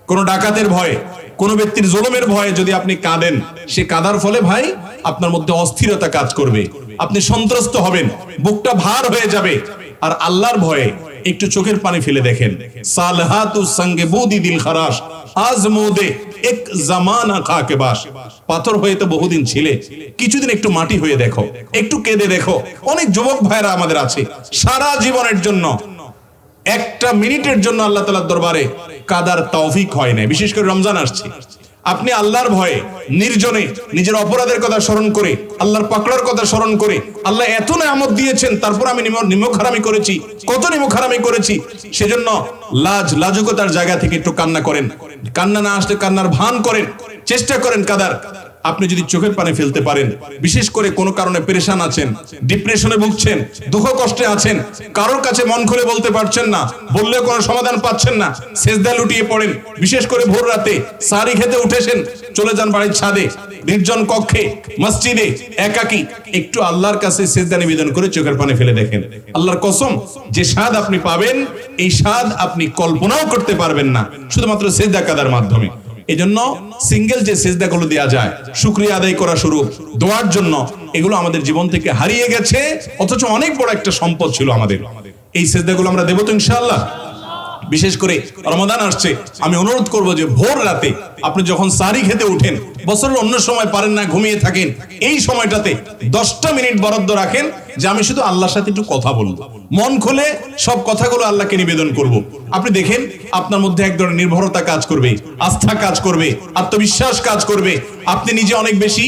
কোন ডাকাতের ভয়ে, কোন ব্যক্তির জুলুমের ভয়ে যদি আপনি কাঁদেন, সে কাঁদার ফলে ভাই আপনার মধ্যে অস্থিরতা কাজ করবে, আপনি সন্ত্রস্ত হবেন, বুকটা ভার হয়ে যাবে। আর আল্লাহর ভয়ে একটু চোখের পানি ফেলে দেখেন, সালহাতু সঙ্গে বুদি দিল খারাস আজমুদে এক জামানা খাকে বাস। পাথর হয়ে তো বহুদিন ছিলে, কিছুদিন একটু মাটি হয়ে দেখো, একটু কেঁদে দেখো। অনেক যুবক ভাইরা আমাদের আছে, সারা জীবনের জন্য একটা মিনিটের জন্য আল্লাহ তাআলার দরবারে কাদার তৌফিক হয় না। বিশেষ করে রমজান আসছে, আপনি আল্লাহর ভয়ে নির্জনে নিজের অপরাধের কথা স্মরণ করে, আল্লাহর পাকড়ার কথা স্মরণ করে, আল্লাহ এত নিয়ামত দিয়েছেন, তারপর আমি নিমক-হারামি করেছি, কত নিমক-হারামি করেছি, সেজন্য লাজুকতার জায়গা থেকে একটু কান্না করেন। কান্না না আসলে কান্নার ভান করেন, চেষ্টা করেন কাদার। আপনি যদি চোখের পানি ফেলতে পারেন, বিশেষ করে কোনো কারণে পেরেশান আছেন, ডিপ্রেশনে ভুগছেন, দুঃখ কষ্টে আছেন, কারোর কাছে মন খুলে বলতে পারছেন না, বললেও কোনো সমাধান পাচ্ছেন না, সিজদায় লুটিয়ে পড়েন। বিশেষ করে ভোর রাতে সারি খেতে উঠেছেন, চলে যান বাড়ির ছাদে, নির্জন কক্ষে, মসজিদে, একাকী, একটু আল্লাহর কাছে সিজদা নিবেদন করে চোখের পানি ফেলে দেখেন। আল্লাহর কসম, যে স্বাদ আপনি পাবেন, এই স্বাদ আপনি কল্পনাও করতে পারবেন না, শুধুমাত্র সিজদা কাদার মাধ্যমে। এই জন্য সিঙ্গেল যে সেজদাগুলো দেওয়া যায় শুকরিয়া আদায় করা শুরু দোয়ার জন্য, এগুলো আমাদের জীবন থেকে হারিয়ে গেছে, অথচ অনেক বড় একটা সম্পদ ছিল আমাদের। এই সেজদাগুলো আমরা দেবো তো ইনশাআল্লাহ। বিশেষ করে রমাদান আসছে, আমি অনুরোধ করব যে ভোর রাতে আপনি যখন সারি খেতে উঠেন, বছরের অন্য সময় পারেন না, ঘুমিয়ে থাকেন, এই সময়টাতে 10টা মিনিট বরাদ্দ রাখেন যে আমি শুধু আল্লাহর সাথে একটু কথা বলবো, মন খুলে সব কথাগুলো আল্লাহকে নিবেদন করব। আপনি দেখেন আপনার মধ্যে এক ধরনের নির্ভরতা কাজ করবে, আস্থা কাজ করবে, আত্মবিশ্বাস কাজ করবে, আপনি নিজে অনেক বেশি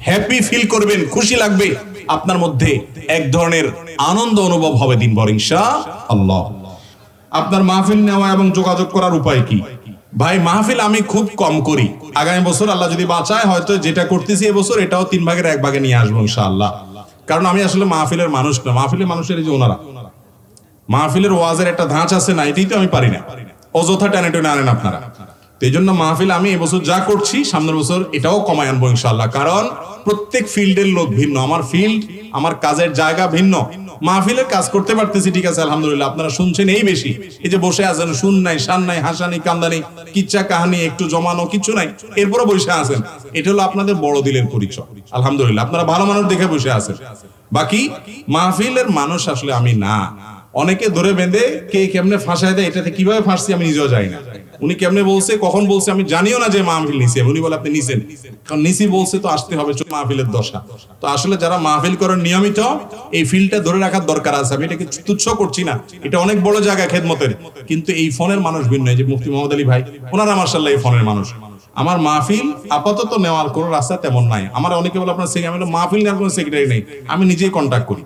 হ্যাপি ফিল করবেন, খুশি লাগবে, আপনার মধ্যে এক ধরনের আনন্দ অনুভব হবে দিনভর ইনশাআল্লাহ। আপনার মাহফিল নেওয়া এবং যোগাযোগ করার উপায় কি? ভাই মাহফিল আমি খুব কম করি, আগামী বছর আল্লাহ যদি বাঁচায় হয়তো যেটা করতেছি এবছর এটাও 3 ভাগের 1 ভাগে নিয়ে আসবো ইনশাআল্লাহ। কারণ আমি আসলে মাহফিলের মানুষ না, মাহফিলের মানুষের এই যে ওনারা মাহফিলের ওয়াজের একটা ধাঁচ আছে না, এটাই তো আমি পারি না, অযথা টানে টেনে আনেন আপনারা। তো এই জন্য মাহফিল আমি এবছর যা করছি সামনের বছর এটাও কমায় আনবো ইনশাআল্লাহ। কারণ প্রত্যেক ফিল্ডের লোক ভিন্ন, আমার ফিল্ড আমার কাজের জায়গা ভিন্ন। মাহফিলের কাজ করতে পারতেছি ঠিক আছে আলহামদুলিল্লাহ, আপনারা শুনছেন এই বেশি, এই যে বসে আছেন শুন নাই শান নাই হাসানি কান্দানি কিচ্ছা কাহানি একটু জমানো কিছু নাই, এরপরে বসে আছেন, এটা হলো আপনাদের বড় দিলের পরিচয় আলহামদুলিল্লাহ। আপনারা ভালো মানুষ দেখে বসে আছেন। বাকি মাহফিলের মানুষ আসলে আমি না। অনেকে ধরে বেঁধে কে কেমনে ফাঁসায় দেয়, এটাতে কিভাবে ফাঁসছি আমি নিজেও যাই না। উনি কেমনে বলছে কখন বলছে আমি জানিও না যে মাহফিল নিছে, উনি বলে আপনি নিছেন, কারণ নিছি বলছে তো আসতে হবে, মাহফিলের দশা। তো আসলে যারা মাহফিল করেন নিয়মিত এই ফিল্ডটা ধরে রাখার দরকার আছে। আমি এটাকে তুচ্ছ করছি না, এটা অনেক বড় জায়গা খেদমতের, কিন্তু এই ফোনের মানুষ ভিন্ন। এই যে মুফতি মোহাম্মদ আলী ভাই, ওনারা মাশাআল্লাহ এই ফোনের মানুষ। আমার মাহফিল আপাতত নেওয়ার কোনো রাস্তা তেমন নাই। আমার অনেকে বলে আপনার মাহফিল নেওয়ার কোনো সেক্রেটারি নেই, আমি নিজেই কন্ট্যাক্ট করি।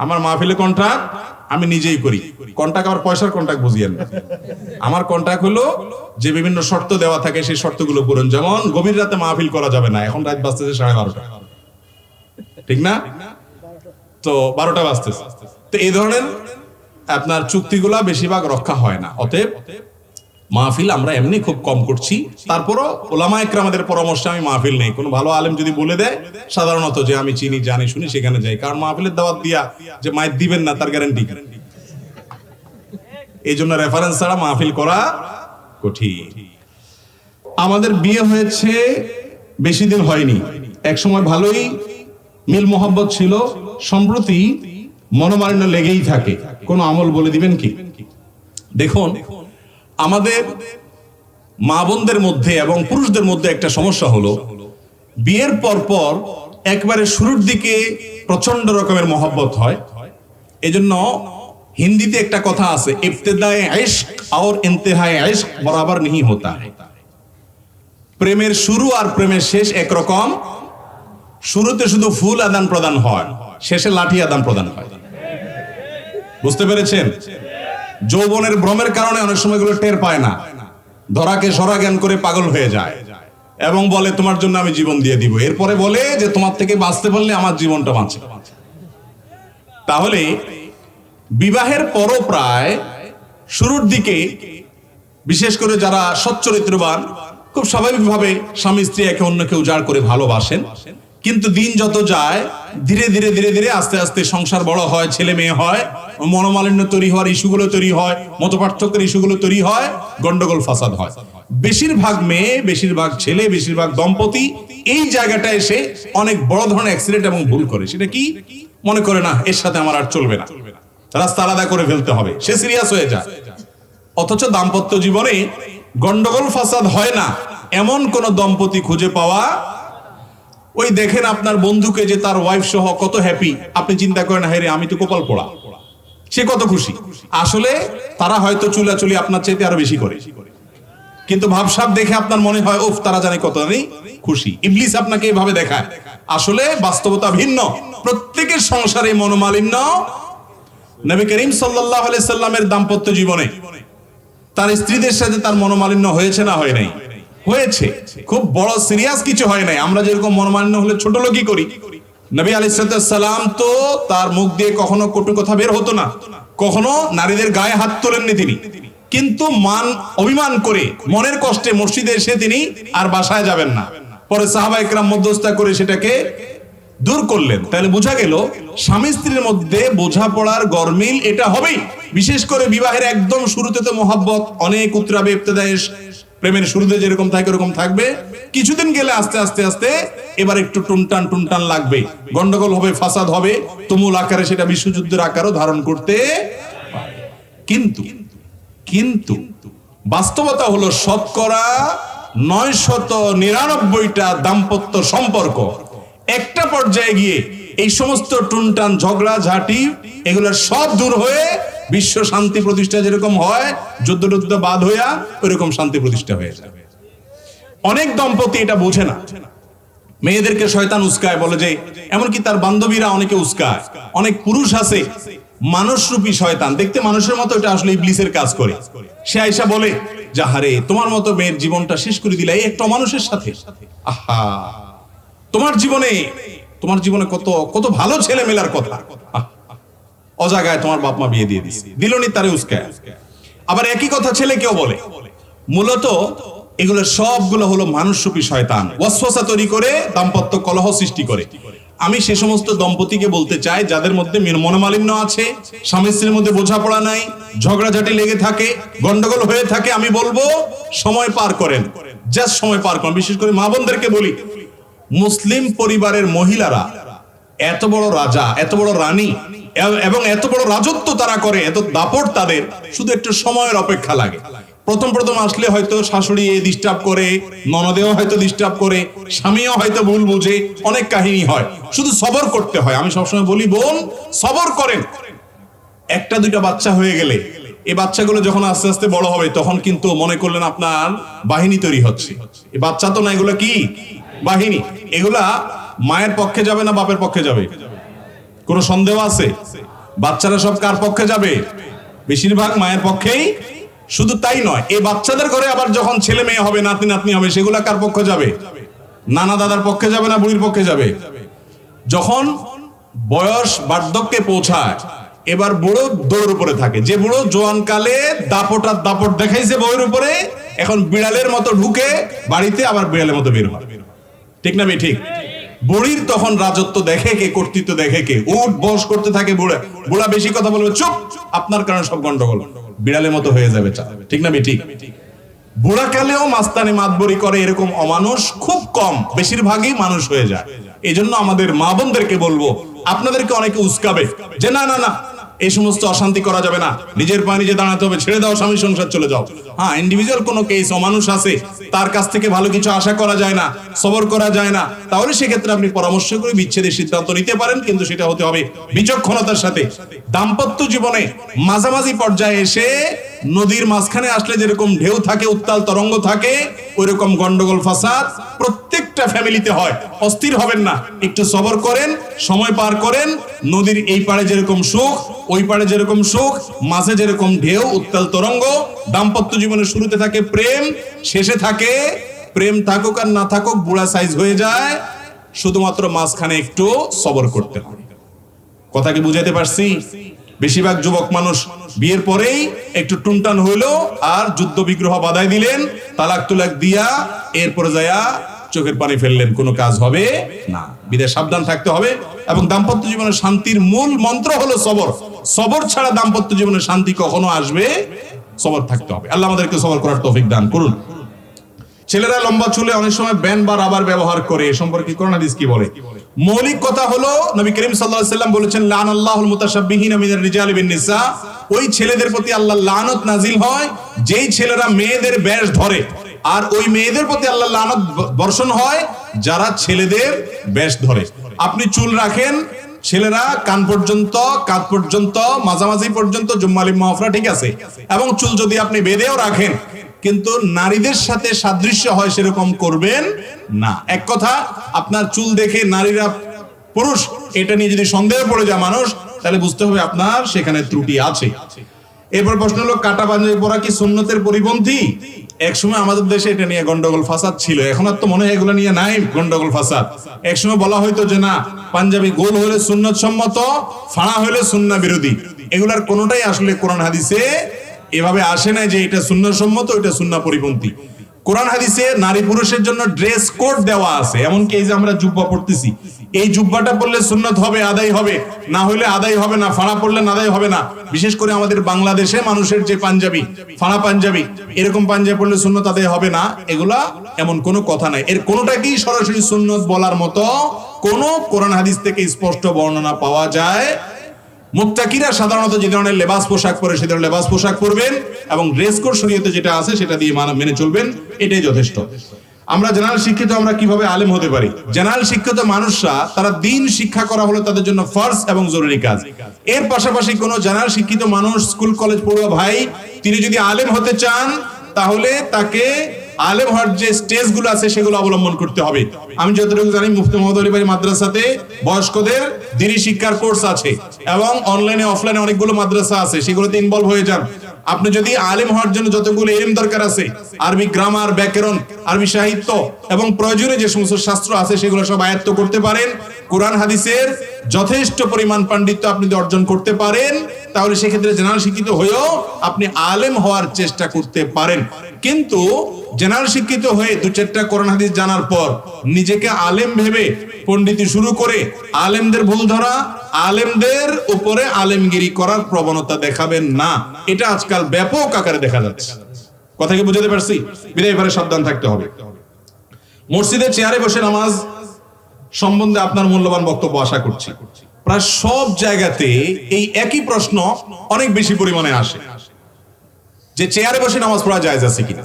আমার মাহফিলে কন্ট্রাক্ট আমি নিজেই করি। কন্ট্রাক্ট আবার পয়সার কন্ট্রাক্ট বুঝিয়েন। আমার কন্ট্রাক্ট হলো যে বিভিন্ন শর্ত দেওয়া থাকে সেই শর্তগুলো পূরণ। যেমন গভীর রাতে মাহফিল করা যাবে না, এখন রাত বাজতেছে 12:30, ঠিক না? তো 12টা বাজতেছে। তো এই ধরনের আপনার চুক্তিগুলা বেশিরভাগ রক্ষা হয় না। অতএব মাহফিল আমরা এমনি খুব কম করছি। তারপরও ওলামায়ে কেরামদের পরামর্শে আমি মাহফিল নেই। কোনো ভালো আলেম যদি বলে দেয় সাধারণত যে আমি চিনি জানি শুনি সেখানে যাই। কারণ মাহফিলের দাওয়াত দিয়া যে মাইক দিবেন না তার গ্যারান্টি, এই জন্য রেফারেন্স ছাড়া মাহফিল করা কঠিন। আমাদের বিয়ে হয়েছে বেশি দিন হয়নি, এক সময় ভালোই মিল মোহাব্বত ছিল, সম্প্রতি মনোমালিন্য লেগেই থাকে, কোন আমল বলে দিবেন কি? দেখুন, আমাদের মা বোনদের মধ্যে এবং পুরুষদের মধ্যে একটা সমস্যা হলো বিয়ের পর একবারে শুরুর দিকে প্রচন্ড রকমের মহব্বত হয়। এজন্য হিন্দিতে একটা কথা আছে, ইবতিদায়ে ইশক আর ইন্তেহায়ে ইশক বরাবর नहीं होता है। প্রেমের শুরু আর প্রেমের শেষ একরকম। শুরুতে শুধু ফুল আদান প্রদান হয়, শেষে লাঠি আদান প্রদান হয়। বুঝতে পেরেছেন? যৌবনের ভ্রমের কারণে অনেক সময় গুলো টের পায় না, ধরাকে সরা জ্ঞান করে পাগল হয়ে যায় এবং বলে তোমার জন্য আমি জীবন দিয়ে দিব। এরপরে বলে যে তোমার থেকে বাঁচতে পারলে আমার জীবনটা বাঁচে। তাহলে বিবাহের পরও প্রায় শুরুর দিকে বিশেষ করে যারা সচ্চরিত্রবান খুব স্বাভাবিকভাবে স্বামী স্ত্রী একে অন্যকে উজাড় করে ভালোবাসেন, কিন্তু দিন যত যায় ধীরে ধীরে ধীরে ধীরে আস্তে আস্তে সংসার বড় হয়, ছেলে মেয়ে হয়, মনোমালিন্য তৈরি হওয়ার ইস্যুগুলো তৈরি হয়, মতপার্থক্যের ইস্যুগুলো তৈরি হয়, গন্ডগোল ফাসাদ হয়। বেশিরভাগ মেয়ে, বেশিরভাগ ছেলে, বেশিরভাগ দম্পতি এই জায়গাটা এসে অনেক বড় ধরনের অ্যাক্সিডেন্ট এবং ভুল করে। সেটা কি? মনে করে না এর সাথে আমার আর চলবে না, রাস্তা আলাদা করে ফেলতে হবে, সে সিরিয়াস হয়ে যায়। অথচ দাম্পত্য জীবনে গন্ডগোল ফাসাদ হয় না এমন কোন দম্পতি খুঁজে পাওয়া, ওই দেখেন আপনার বন্ধুকে যে তার ওয়াইফ সহ কত হ্যাপি, আপনি চিন্তা করেন হায় রে আমি তো কপাল পোড়া, সে কত খুশি। আসলে তারা হয়তো চুলাচুলি আপনার চাইতে আরো বেশি করে, কিন্তু ভাবসাব দেখে আপনার মনে হয় উফ তারা জানে কত খুশি। ইবলিস আপনাকে এইভাবে দেখায়, আসলে বাস্তবতা ভিন্ন। প্রত্যেকের সংসারে মনোমালিন্য। নবী করিম সাল্লাল্লাহু আলাইহি সাল্লামের দাম্পত্য জীবনে তার স্ত্রীদের সাথে তার মনোমালিন্য হয়েছে না হয় নাই? হয়েছে। খুব বড় সিরিয়াস কিছু হয় নাই। আমরা যেরকম মনোমালিন্য হলে ছোট লোকই করি, নবী আলাইহিস সালাম তো তার মুখ দিয়ে কখনো কটু কথা বের হতো না, কখনো নারীদের গায়ে হাত তোলেননি তিনি। কিন্তু অভিমান করে মনের কষ্টে মসজিদে এসে তিনি আর বাসায় যাবেন না। পরে সাহাবায়ে কেরাম মধ্যস্থতা করে সেটাকে দূর করলেন। তাহলে বোঝা গেল স্বামী স্ত্রীর মধ্যে বোঝাপড়ার গরমিল এটা হবেই। বিশেষ করে বিবাহের একদম শুরুতে তো মহব্বত অনেক উতরাবে, ইবতিদায়ে প্রেমের শুরুতে যেরকম থাকে ওরকম থাকবে, কিছুদিন গেলে আস্তে আস্তে আস্তে এবার একটু টুনটান টুনটান লাগবে, গন্ডগোল হবে, ফাসাদ হবে, তুমুল আকারে সেটা বিশ্বযুদ্ধের আকারও ধারণ করতে পারে। কিন্তু কিন্তু বাস্তবতা হলো শতকরা 999টা দাম্পত্য সম্পর্ক একটা পর্যায়ে গিয়ে এই সমস্ত টুনটান ঝগড়া ঝাঁটি এগুলোর সব দূর হয়ে বিশ্ব শান্তি প্রতিষ্ঠা যেরকম হয়, যুদ্ধ টুদ্ধ বাদ হইয়া ওইরকম শান্তি প্রতিষ্ঠা হয়ে যায়। অনেক দম্পতি এটা বোঝে না, মেয়েদেরকে শয়তান উস্কায়, বলে যে এমনকি তার বান্ধবীরা অনেকে উস্কায়। অনেক পুরুষ আছে মানুষরূপী শয়তান, দেখতে মানুষের মতো, এটা আসলে ইবলিসের কাজ করে। সে আয়েশা বলে, যাহারে তোমার মতো মেয়ের জীবনটা শেষ করে দিলা এই একটা মানুষের সাথে। আহা, তোমার জীবনে কত কত ভালো ছেলে মেলার কথা, অজাগায় তোমার বাপ মা বিয়ে দিয়ে দিছে, দিলনি তারে উস্কায়। আবার একই কথা ছেলে কেউ বলে। মূলত এগুলো সবগুলো হলো মানুষরূপী শয়তান, ওয়াসওয়াসা তৈরি করে দাম্পত্য কলহ সৃষ্টি করে। আমি সে সমস্ত দম্পতিকে বলতে চাই যাদের মধ্যে মনোমালিন্য আছে, স্বামী স্ত্রীর মধ্যে বোঝাপড়া নাই, ঝগড়াঝাটি লেগে থাকে, গন্ডগোল হয়ে থাকে, আমি বলবো সময় পার করেন, জাস্ট সময় পার করেন। বিশেষ করে মা বোনদেরকে বলি, মুসলিম পরিবারের মহিলারা এত বড় রাজা, এত বড় রানী এবং এত বড় রাজত্ব তারা করে, এত দাপট তাদের, শুধু একটু সময়ের অপেক্ষা লাগে। প্রথম আসলে হয়তো শাশুড়ি ডিস্টার্ব করে, ননদেও হয়তো ডিস্টার্ব করে, স্বামীও হয়তো ভুল বুঝে, অনেক কাহিনী হয়, শুধু সবর করতে হয়। আমি সবসময় বলি, বোন সবর করেন। একটা দুইটা বাচ্চা হয়ে গেলে এই বাচ্চাগুলো যখন আস্তে আস্তে বড় হবে তখন কিন্তু মনে করলেন আপনার বাহিনী তৈরি হচ্ছে। এই বাচ্চা তো না, এগুলো কি বাহিনী। এগুলা মায়ের পক্ষে যাবে না বাপের পক্ষে যাবে? কোনো সন্দেহ আছে? বাচ্চারা সব কার পক্ষে যাবে? বেশিরভাগ মায়ের পক্ষেই। শুধু তাই নয়, এই বাচ্চাদের ঘরে আবার যখন ছেলে মেয়ে হবে, নাতি নাতনি হবে, সেগুলা কার পক্ষে যাবে? নানা দাদার পক্ষে যাবে না বুড়ির পক্ষে যাবে? যখন বয়স বার্ধক্যে পৌঁছায়, এবার বুড়ো দৌড়ের উপরে থাকে। যে বুড়ো জোয়ান কালে দাপট দেখাইছে বউয়ের উপরে, এখন বিড়ালের মতো ঢুকে বাড়িতে, আবার বিড়ালের মতো বের হয়। ঠিক না? ঠিক। বুড়ির তখন রাজত্ব দেখে কে, কর্তৃত্ব দেখে কে, উঠ বস করতে থাকে বুড়া বেশি কথা বলবে, চুপ, আপনার কারণে সব গন্ডগোল, বিড়ালের মতো হয়ে যাবে। ঠিক না? ঠিক। বুড়া কালেও মাস্তানি মাতবরি করে এরকম অমানুষ খুব কম, বেশিরভাগই মানুষ হয়ে যায়। এই জন্য আমাদের মা বোনদেরকে বলবো, আপনাদেরকে অনেকে উস্কাবে যে না না না এই সমস্ত অশান্তি করা যাবে না, নিজের পায়ে নিজে দাঁড়াতে হবে, ছেড়ে দাও, স্বামী সংসার চলে যাও। হ্যাঁ, ইন্ডিভিজুয়াল কোনো কেস, অমানুষ আছে, তার কাছ থেকে ভালো কিছু আশা করা যায় না, সবর করা যায় না, তাহলে সেক্ষেত্রে আপনি পরামর্শ করে বিচ্ছেদের সিদ্ধান্ত নিতে পারেন, কিন্তু সেটা হতে হবে বিচক্ষণতার সাথে। দাম্পত্য জীবনে মাঝামাঝি পর্যায়ে এসে নদীর মাঝখানে আসলে যেরকম ঢেউ থাকে, উত্তাল তরঙ্গ থাকে, ওইরকম গন্ডগোল ফাসাদ প্রত্যেকটা ফ্যামিলিতে হয়। অস্থির হবেন না, একটু সবর করেন, সময় পার করেন। নদীর এই পাড়ে যেরকম সুখ, ওই পাড়ে যেরকম সুখ, মাঝে যেরকম ঢেউ, উত্তাল তরঙ্গ। দাম্পত্য জীবনের শুরুতে থাকে প্রেম, শেষে থাকে প্রেম, থাকুক আর না থাকুক বুড়া সাইজ হয়ে যায়, শুধুমাত্র মাঝখানে একটু সবর করতে হবে। কথা কি বুঝাতে পারছি? বেশিরভাগ যুবক মানুষ বিয়ের পরেই একটু টুনটান হইলো আর যুদ্ধ বিগ্রহ বাধাই দিলেন, তালাক তুলাক দিয়া এরপরে যায়া চোখের পানি ফেললেন, কোনো কাজ হবে না। বিদায় সাবধান থাকতে হবে। এবং দাম্পত্য জীবনের শান্তির মূল মন্ত্র হলো সবর। সবর ছাড়া দাম্পত্য জীবনের শান্তি কখনো আসবে? সবর থাকতে হবে। আল্লাহ আমাদেরকে সবর করার তৌফিক দান করুন। ছেলেরা লম্বা চুলে অনেক সময় ব্যান বা রাবার ব্যবহার করে, এ সম্পর্কে কোরআন হাদিস কি বলে? মৌলিক কথা হলো, নবী করিম সাল্লাল্লাহু আলাইহি ওয়াসাল্লাম বলেছেন, লানাল্লাহুল মুতাশাব্বিহিনা মিনার রিজালি বিন নিসা, ওই ছেলেদের প্রতি আল্লাহর লানত নাজিল হয় যেই ছেলেরা মেয়েদের বেশ ধরে, আর ওই মেয়েদের প্রতি আল্লাহর লানত বর্ষণ হয় যারা ছেলেদের বেশ ধরে। আপনি চুল রাখেন, ছেলেরা কান পর্যন্ত, কাঁধ পর্যন্ত, মাঝামাঝি পর্যন্ত, জুম্মালি মাহফরা, ঠিক আছে, এবং চুল যদি আপনি বেঁধেও রাখেন, কিন্তু নারীদের সাথে সাদৃশ্য হয় সেরকম করবেন না। এক কথা, আপনার চুল দেখে নারীরা পুরুষ এটা নিয়ে যদি সন্দেহে পড়ে যায় মানুষ, তাহলে বুঝতে হবে আপনার সেখানে ত্রুটি আছে। এরপর প্রশ্ন হলো, কাটা পাঞ্জাবি পরা কি সুন্নতের পরিপন্থী? একসময় আমাদের দেশে এটা নিয়ে গন্ডগোল ফাসাদ ছিল, এখন আর তো মনে হয় এগুলো নিয়ে নাই গন্ডগোল ফাসাদ। একসময় বলা হয়তো যে না, পাঞ্জাবি গোল হলে সুন্নত সম্মত, ফাড়া হলে সুন্নাহ বিরোধী। এগুলার কোনোটাই আসলে কোরআন হাদিসে এভাবে আসে না যে এটা সুন্নাহ সম্মত, এটা সুন্নাহ পরিপন্থী। কোরআন হাদিসে নারী পুরুষের জন্য ড্রেস কোড দেওয়া আছে, এমনকি এই যে আমরা জুব্বা পড়তেছি, এই জুব্বাটা পড়লে সুন্নত হবে, আদায় হবে, না হলে আদায় হবে না, ফাড়া পড়লে আদায় হবে না। বিশেষ করে আমাদের বাংলাদেশে মানুষের যে পাঞ্জাবি, ফাড়া পাঞ্জাবি, এরকম পাঞ্জাবি পড়লে সুন্নত আদায় হবে না, এগুলা এমন কোনো কথা নাই। এর কোনোটাকেই সরাসরি সুন্নত বলার মতো কোনো কোরআন হাদিস থেকে স্পষ্ট বর্ণনা পাওয়া যায়। মুত্তাকিরা সাধারণত যে ধরনের লেবাস পোশাক পরে সে ধরনের লেবাস পোশাক পরবেন এবং ড্রেস কোড শরীয়তে যেটা আছে সেটা দিয়ে মেনে চলবেন, এটাই যথেষ্ট। আমরা জেনারেল শিক্ষিত, আমরা কিভাবে আলেম হতে পারি? জেনারেল শিক্ষিত মানুষরা, তারা দিন শিক্ষা করা হলো তাদের জন্য ফরজ এবং জরুরি কাজ। এর পাশাপাশি কোনো জেনারেল শিক্ষিত মানুষ, স্কুল কলেজ পড়ুয়া ভাই, তিনি যদি আলেম হতে চান তাহলে তাকে আলেম হওয়ার যে স্টেজ গুলো আছে সেগুলো অবলম্বন করতে হবে। আমি যতটুকু জানি মুফতি মোহাম্মদ আলী ভাই মাদ্রাসাতে বয়স্কদের দ্বীনি শিক্ষার কোর্স আছে এবং অনলাইনে অফলাইনে অনেকগুলো মাদ্রাসা আছে, সেগুলোতে ইনভলভ হয়ে যান। আপনি যদি আলেম হওয়ার জন্য যতগুলো ইলম দরকার আছে, আরবি গ্রামার, ব্যাকরণ, আরবি সাহিত্য এবং প্রয়োজনীয় যে সমস্ত শাস্ত্র আছে সেগুলো সব আয়ত্ত করতে পারেন, কোরআন হাদিসের যথেষ্ট পরিমাণ পাণ্ডিত্য আপনি যদি অর্জন করতে পারেন, তাহলে সেক্ষেত্রে জেনারেল শিক্ষিত হয়েও আপনি আলেম হওয়ার চেষ্টা করতে পারেন। কিন্তু জেনারেল শিক্ষিত হয়ে দু চারটা কোরআন হাদিস জানার পর নিজেকে আলেম ভেবে পণ্ডিতি শুরু করে আলেমদের ভুল ধরা, আলেমদের উপরে আলেমগিরি করার প্রবণতা দেখাবেন না। এটা আজকাল ব্যাপক আকারে দেখা যাচ্ছে। কথা কি বুঝাতে পারছি? বিদায় এবারে সাবধান থাকতে হবে। মসজিদে চেয়ারে বসে নামাজ সম্বন্ধে আপনার মূল্যবান বক্তব্য আশা করছি। প্রায় সব জায়গাতে এই একই প্রশ্ন অনেক বেশি পরিমাণে আসে যে চেয়ারে বসে নামাজ পড়া জায়েজ আছে কিনা।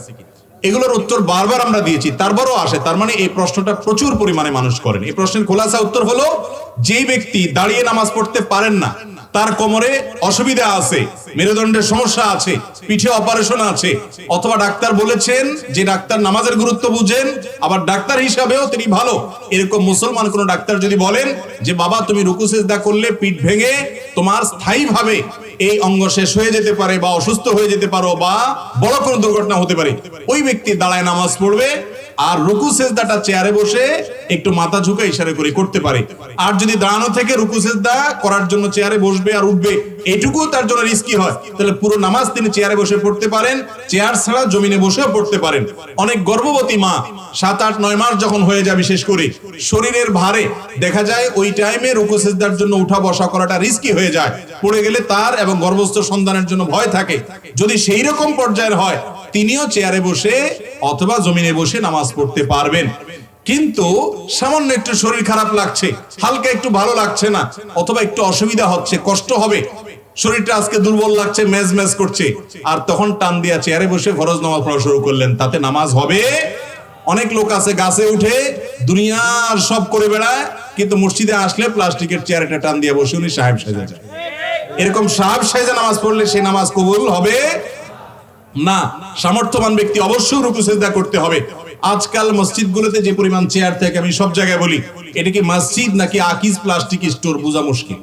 এগুলোর উত্তর বারবার আমরা দিয়েছি, তারপরও আসে। তার মানে এই প্রশ্নটা প্রচুর পরিমাণে মানুষ করেন। এই প্রশ্নের খোলাসা উত্তর হলো, যেই ব্যক্তি দাঁড়িয়ে নামাজ পড়তে পারেন না, তার কোমরে অসুবিধা আছে, মেরুদণ্ডের সমস্যা আছে, পিঠে অপারেশন আছে, অথবা ডাক্তার বলেছেন, যে ডাক্তার নামাজের গুরুত্ব বুঝেন, আবার ডাক্তার হিসাবেও তিনি ভালো, এরকম মুসলমান কোন ডাক্তার যদি বলেন যে বাবা তুমি রুকু সিজদা করলে পিঠ ভেঙে তোমার স্থায়ীভাবে এই অঙ্গ শেষ হয়ে যেতে পারে বা অসুস্থ হয়ে যেতে পারো বা বড় কোনো দুর্ঘটনা হতে পারে, ওই ব্যক্তি দাঁড়ায় নামাজ পড়বে আর রুকু সিজদাটা চেয়ারে বসে একটু মাথা ঝুঁকে ইশারা করে করতে পারে। আর যদি দাঁড়ানো থেকে রুকু সিজদা করার জন্য চেয়ারে বসবে আর উঠবে, এটুকু তার জন্য রিস্কি হয়, তাহলে পুরো নামাজ তিনি চেয়ারে বসে পড়তে পারেন, চেয়ার ছাড়া জমিনে বসেও পড়তে পারেন। অনেক গর্ভবতী মা 7, 8, 9 মাস যখন হয়ে যায়, বিশেষ করে শরীরের ভারে দেখা যায় ওই টাইমে রুকু সিজদার জন্য উঠা বসা করাটা রিস্কি হয়ে যায়, পড়ে গেলে তার এবং গর্ভস্থ সন্তানের জন্য ভয় থাকে। যদি সেই রকম পর্যায়ের হয়, তিনিও চেয়ারে বসে অথবা জমিনে বসে নামাজ পড়তে পারবেন। কিন্তু সামান্য একটু শরীর খারাপ লাগছে, হালকা একটু ভালো লাগছে না, অথবা একটু অসুবিধা হচ্ছে, কষ্ট হবে, শরীরটা আজকে দুর্বল লাগছে, মেজ মেজ করছে, আর তখন টান দিয়া চেয়ারে বসে ফরজ নামাজ পড়া শুরু করলেন, তাতে নামাজ হবে? অনেক লোক আছে গাছে উঠে দুনিয়ার সব করে বেড়ায়, কিন্তু মসজিদে আসলে প্লাস্টিকের চেয়ার একটা টান দিয়ে বসে উনি সাহেব সাজা যায়। এরকম সাহেব সাজা নামাজ পড়লে সেই নামাজ কবুল হবে না। সামর্থ্যবান ব্যক্তি অবশ্যই রুকু সিজদা করতে হবে। আজকাল মসজিদগুলোতে যে পরিমাণ চেয়ার থাকে, আমি সব জায়গায় বলি, এটা কি মসজিদ নাকি আকিজ প্লাস্টিক স্টোর বোঝা মুশকিল।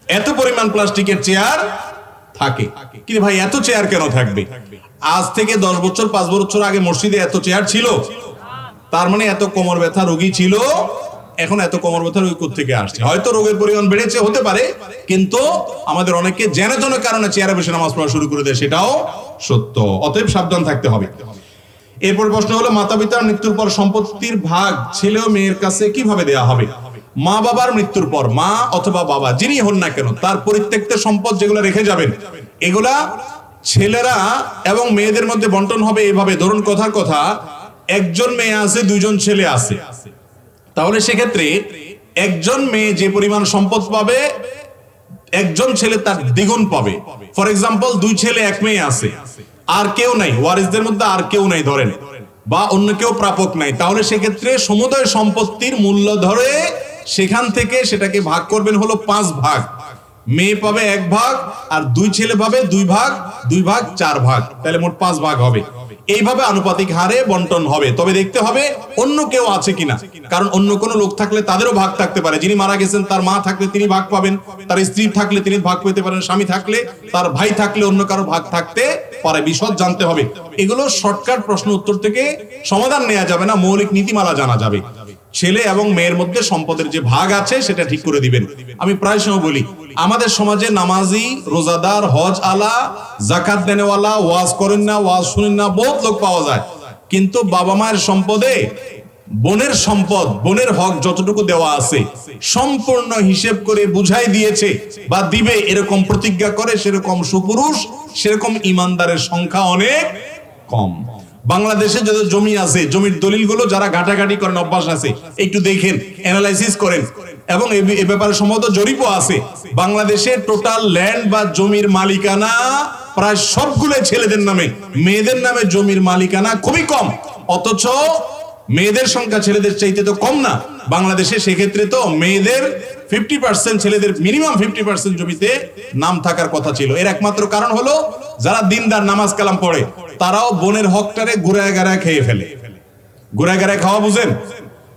এত পরিমাণ প্লাস্টিকের চেয়ার থাকে, কিন্তু ভাই এত চেয়ার কেন থাকবে? আজ থেকে 10 বছর 5 বছর আগে মসজিদে এত চেয়ার ছিল? তার মানে এত কোমর ব্যথা রোগী ছিল। এখন এত কোমর ব্যথা রোগী কোত্থেকে আসছে? হয়তো রোগের পরিমাণ বেড়েছে, হতে পারে, কিন্তু আমাদের অনেকে জেনে জেনে কারণে চেয়ারে বসে নামাজ পড়া শুরু করে দেয়, সেটাও সত্য। অতএব সাবধান থাকতে হবে। এরপর প্রশ্ন হলো, মাতা পিতার মৃত্যুর পর সম্পত্তির ভাগ ছেলে ও মেয়ের কাছে কিভাবে দেয়া হবে? মা বাবার মৃত্যুর পর মা অথবা বাবা যিনি হন না কেন, তার পরিত্যক্ত সম্পদ যেগুলো রেখে যাবেন, এগুলা ছেলেরা এবং মেয়েদের মধ্যে বন্টন হবে এইভাবে। ধরুন কথার কথা, একজন মেয়ে আছে, 2জন ছেলে আছে, তাহলে সেক্ষেত্রে একজন মেয়ে যে পরিমাণ সম্পদ পাবে, একজন ছেলে তার দ্বিগুণ পাবে। ফর এক্সাম্পল, 2 ছেলে 1 মেয়ে আছে, আর কেউ নাই, ওয়ারিসদের মধ্যে আর কেউ নাই ধরেন, বা অন্য কেউ প্রাপক নাই, তাহলে সেক্ষেত্রে সমুদয় সম্পত্তির মূল্য ধরে সেখান থেকে সেটাকে ভাগ করবেন হলো 5 ভাগ। মেয়ে পাবে 1 ভাগ, আর 2 ছেলে পাবে 2 ভাগ, 2 ভাগ 4 ভাগ, তাহলে মোট 5 ভাগ হবে। এইভাবে আনুপাতিক হারে বন্টন হবে। তবে দেখতে হবে অন্য কেউ আছে কিনা, কারণ অন্য কোনো লোক থাকলে তাদেরও ভাগ থাকতে পারে। যিনি মারা গেছেন তার মা থাকলে তিনি ভাগ পাবেন, তার স্ত্রী থাকলে তিনি ভাগ পেতে পারেন, স্বামী থাকলে, তার ভাই থাকলে অন্য কারো ভাগ থাকতে পারে। বিশদ জানতে হবে। এগুলো শর্টকাট প্রশ্ন উত্তর থেকে সমাধান নেওয়া যাবে না, মৌলিক নীতিমালা জানা যাবে। ছেলে এবং মেয়ের মধ্যে সম্পদের যে ভাগ আছে সেটা ঠিক করে দিবেন। আমি প্রায় সময় বলি, আমাদের সমাজে নামাজি, রোজাদার, হজ আলা, যাকাত দেনেওয়ালা, ওয়াজ করেন না, ওয়াজ শুনেন না, বহুত লোক পাওয়া যায়, কিন্তু বাবা মায়ের সম্পদে বোনের সম্পদ, বোনের হক যতটুকু দেওয়া আছে সম্পূর্ণ হিসেব করে বুঝাই দিয়েছে বা দিবে এরকম প্রতিজ্ঞা করে সেরকম সুপুরুষ, সেরকম ইমানদারের সংখ্যা অনেক কম। বাংলাদেশে যত জমি আছে, জমির দলিলগুলো যারা ঘাটাঘাটি করেন অভ্যাস আছে, একটু দেখেন, অ্যানালাইসিস করেন, এবং এ ব্যাপারে সম্ভবত জরিপও আছে। বাংলাদেশে টোটাল ল্যান্ড বা জমির মালিকানা প্রায় সবগুলো ছেলেদের নামে, মেয়েদের নামে জমির মালিকানা খুবই কম। অথচ মেয়েদের সংখ্যা ছেলেদের চাইতে তো কম না বাংলাদেশে। সেক্ষেত্রে তো মেয়েদের 50%, ছেলেদের মিনিমাম 50% জমিতে নাম থাকার কথা ছিল। এর একমাত্র কারণ হলো যারা দিনদার নামাজ কালাম পড়ে তারাও বোনের হকটারে গুড়ায় গাড়ায় খেয়ে ফেলে। গুড়ায় গাড়ায় খাওয়া বুঝেন?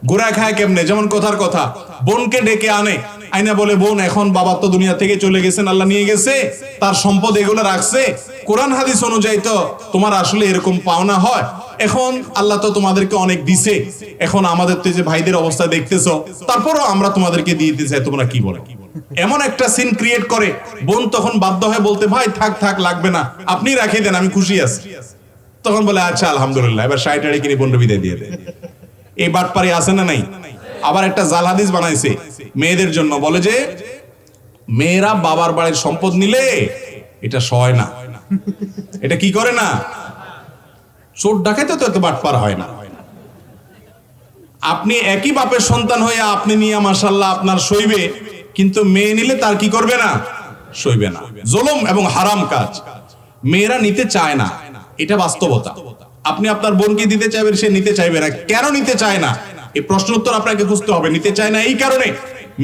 গুড়ায় খায় কেমনে? যেমন কথার কথা, বোনকে ডেকে আনে, আইনা বলে, বোন এখন বাবা তো দুনিয়া থেকে চলে গেছেন, আল্লাহ নিয়ে গেছে, তার সম্পদ এগুলো রাখছে, কোরআন হাদিস অনুযায়ী তো তোমার আসলে এরকম পাওনা হয়, এখন আল্লাহ তো তোমাদেরকে অনেক দিছে, এখন আমাদের তো যে ভাইদের অবস্থা দেখতেছো, তারপরও আমরা তোমাদেরকে দিয়ে দিতে চাই, তোমরা কি বলে? এমন একটা সিন ক্রিয়েট করে বোন তখন বাধ্য হয়ে বলতে, ভাই থাক থাক, লাগবে না, আপনি রাখিয়ে দেন, আমি খুশি আছি। তখন বলে, আচ্ছা আলহামদুলিল্লাহ, এবার 60 টাকা কিনে বোনটা বিদায় দিয়ে দেয়। এই বাটপারি আছে না নাই? আবার একটা জাল হাদিস বানাইছে মেয়েদের জন্য, বলে যে মেয়েরা বাবার বাড়ির সম্পদ নিলে এটা সয় না, এটা কি করে না, চোর ডাকাইতে তো এত বাটপার হয় না। আপনি একই বাপের সন্তান হয়ে আপনি নিয়ে মাশাআল্লাহ আপনার সইবে, কিন্তু মেয়ে নিলে তার কি করবে না, সইবে না। জুলুম এবং হারাম কাজ। মেয়েরা নিতে চায় না, এটা বাস্তবতা। আপনি আপনার বোনকে দিতে চাইবেন, সে নিতে চাইবে না। কেন নিতে চায় না? এই প্রশ্ন উত্তর আপনাকে খুঁজতে হবে। নিতে চায় না এই কারণে,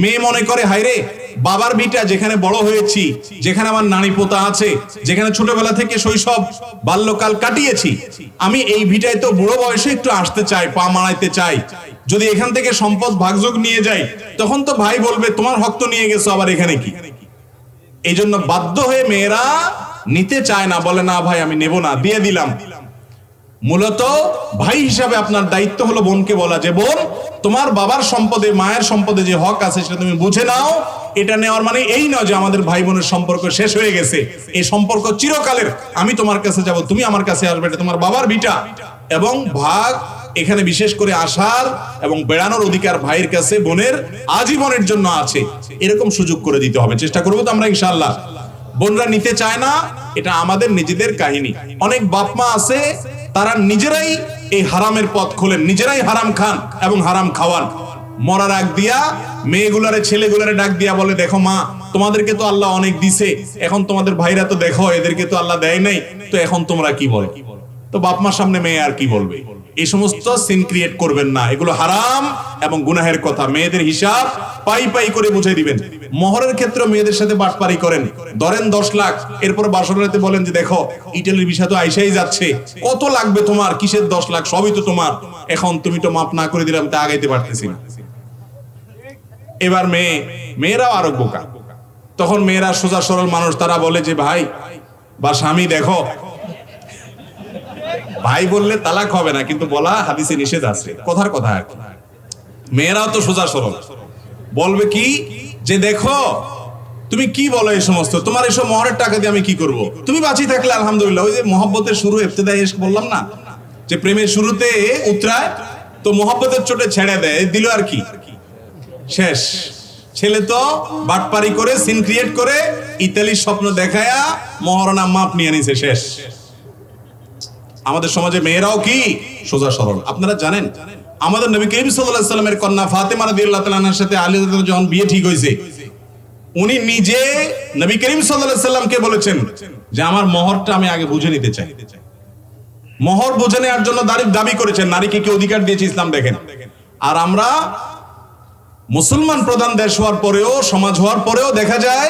মেয়ে মনে করে, হায়রে বাবার ভিটা যেখানে বড় হয়েছি, যেখানে আমার নানি পোতা আছে, যেখানে ছোটবেলা থেকে শৈশব বাল্যকাল কাটিয়েছি, আমি এই ভিটায় তো বুড়ো বয়সে একটু আসতে চাই, পা মারাইতে চাই। যদি এখান থেকে সম্পদ ভাগযোগ নিয়ে যাই, তখন তো ভাই বলবে তোমার হক তো নিয়ে গেছো, আবার এখানে কি? এই জন্য বাধ্য হয়ে মেয়েরা নিতে চায় না, বলে না ভাই আমি নেব না, দিয়ে দিলাম। মূলত ভাই হিসাবে আপনার দায়িত্ব হলো বোনকে বলা যে, বোন তোমার বাবার সম্পদে, মায়ের সম্পদে যে হক আছে সেটা তুমি বুঝে নাও। এটা নেওয়ার মানে এই নয় যে আমাদের ভাই বোনের সম্পর্ক শেষ হয়ে গেছে, এই সম্পর্ক চিরকালের। আমি তোমার কাছে যাব, তুমি আমার কাছে আসবে, এটা তোমার বাবার ভিটা। এবং ভাগ এখানে বিশেষ করে আসার এবং বেড়ানোর অধিকার ভাইয়ের কাছে বোনের আজীবনের জন্য আছে, এরকম সুযোগ করে দিতে হবে। চেষ্টা করবো তো আমরা ইনশাআল্লাহ। বোনরা নিতে চায় না, এটা আমাদের নিজেদের কাহিনী। অনেক বাপ মা আছে তারা নিজেরাই এই হারামের পথ খোলেন, নিজেরাই হারাম খান এবং হারাম খাওয়ান। মরার আগ দিয়া মেয়েগুলারে ছেলেগুলারে ডাক দিয়া বলে, দেখো মা, তোমাদেরকে তো আল্লাহ অনেক দিছে, এখন তোমাদের ভাইরা তো দেখো এদেরকে তো আল্লাহ দেয় নাই, তো এখন তোমরা কি বলো? তো বাপ মার সামনে মেয়ে আর কি বলবে? এই সমস্ত সিন ক্রিয়েট করবেন না, এগুলো হারাম এবং গুনাহের কথা। মেয়েদের হিসাব পাই পাই করে বুঝাই দিবেন। মোহরের ক্ষেত্রে মেয়েদের সাথে বাটপারি করেন, ধরেন 10 লাখ, এরপর বাসরাতে বলেন যে দেখো ইটালির ভিসা তো আইসাই যাচ্ছে, কত লাগবে তোমার, কিসের 10 লাখ, সবই তো তোমার, এখন তুমি তো মাপ না করে দিলাম, তা আগাইতে পারতেছি না। এবার মেয়েরাও আরো বোকা। তখন মেয়েরা সোজা সরল মানুষ, তারা বলে যে ভাই বা স্বামী দেখো, ভাই বললে তালাক হবে না, কিন্তু বলা হাদিসে নিষেধ আছে, কথার কথা আর কি। মেয়েরাও তো সোজা সরল, বলবে কি যে দেখো তুমি কি বলো এই সমস্ত, তোমার এসব মোহরের টাকা দিয়ে আমি কি করব? তুমি বাঁচিয়ে থাকলে আলহামদুলিল্লাহ। ওই যে মহব্বতের শুরু, ইবতিদাই ইশক বললাম না, যে প্রেমের শুরুতে উতরায়, তো মহব্বতের চোটে ছেড়ে দেয়, দিল আর কি, শেষ। ছেলে তো বাটপারি করে, সিন ক্রিয়েট করে, ইতালির স্বপ্ন দেখায়া মহারণা মাপ নিয়ে নিছে, শেষ। আমাদের সমাজে মেয়েরাও কি সোজা সরল। আপনারা জানেন আমাদের নবী করিম সাল্লাল্লাহু আলাইহি ওয়াসাল্লামের কন্যা ফাতেমা রাদিয়াল্লাহু তাআলা আনহার সাথে আলী রাদিয়াল্লাহু যখন বিয়ে ঠিক হয়েছে, উনি নিজে নবী করিম সাল্লাল্লাহু আলাইহি ওয়াসাল্লামকে বলেছেন যে আমার মোহরটা আমি আগে বুঝে নিতে চাই। মোহর বুঝে নেওয়ার জন্য দাবি করেছেন। নারীকে কি অধিকার দিয়েছে ইসলাম, দেখেন। আর আমরা মুসলমান প্রধান দেশ হওয়ার পরেও, সমাজ হওয়ার পরেও দেখা যায়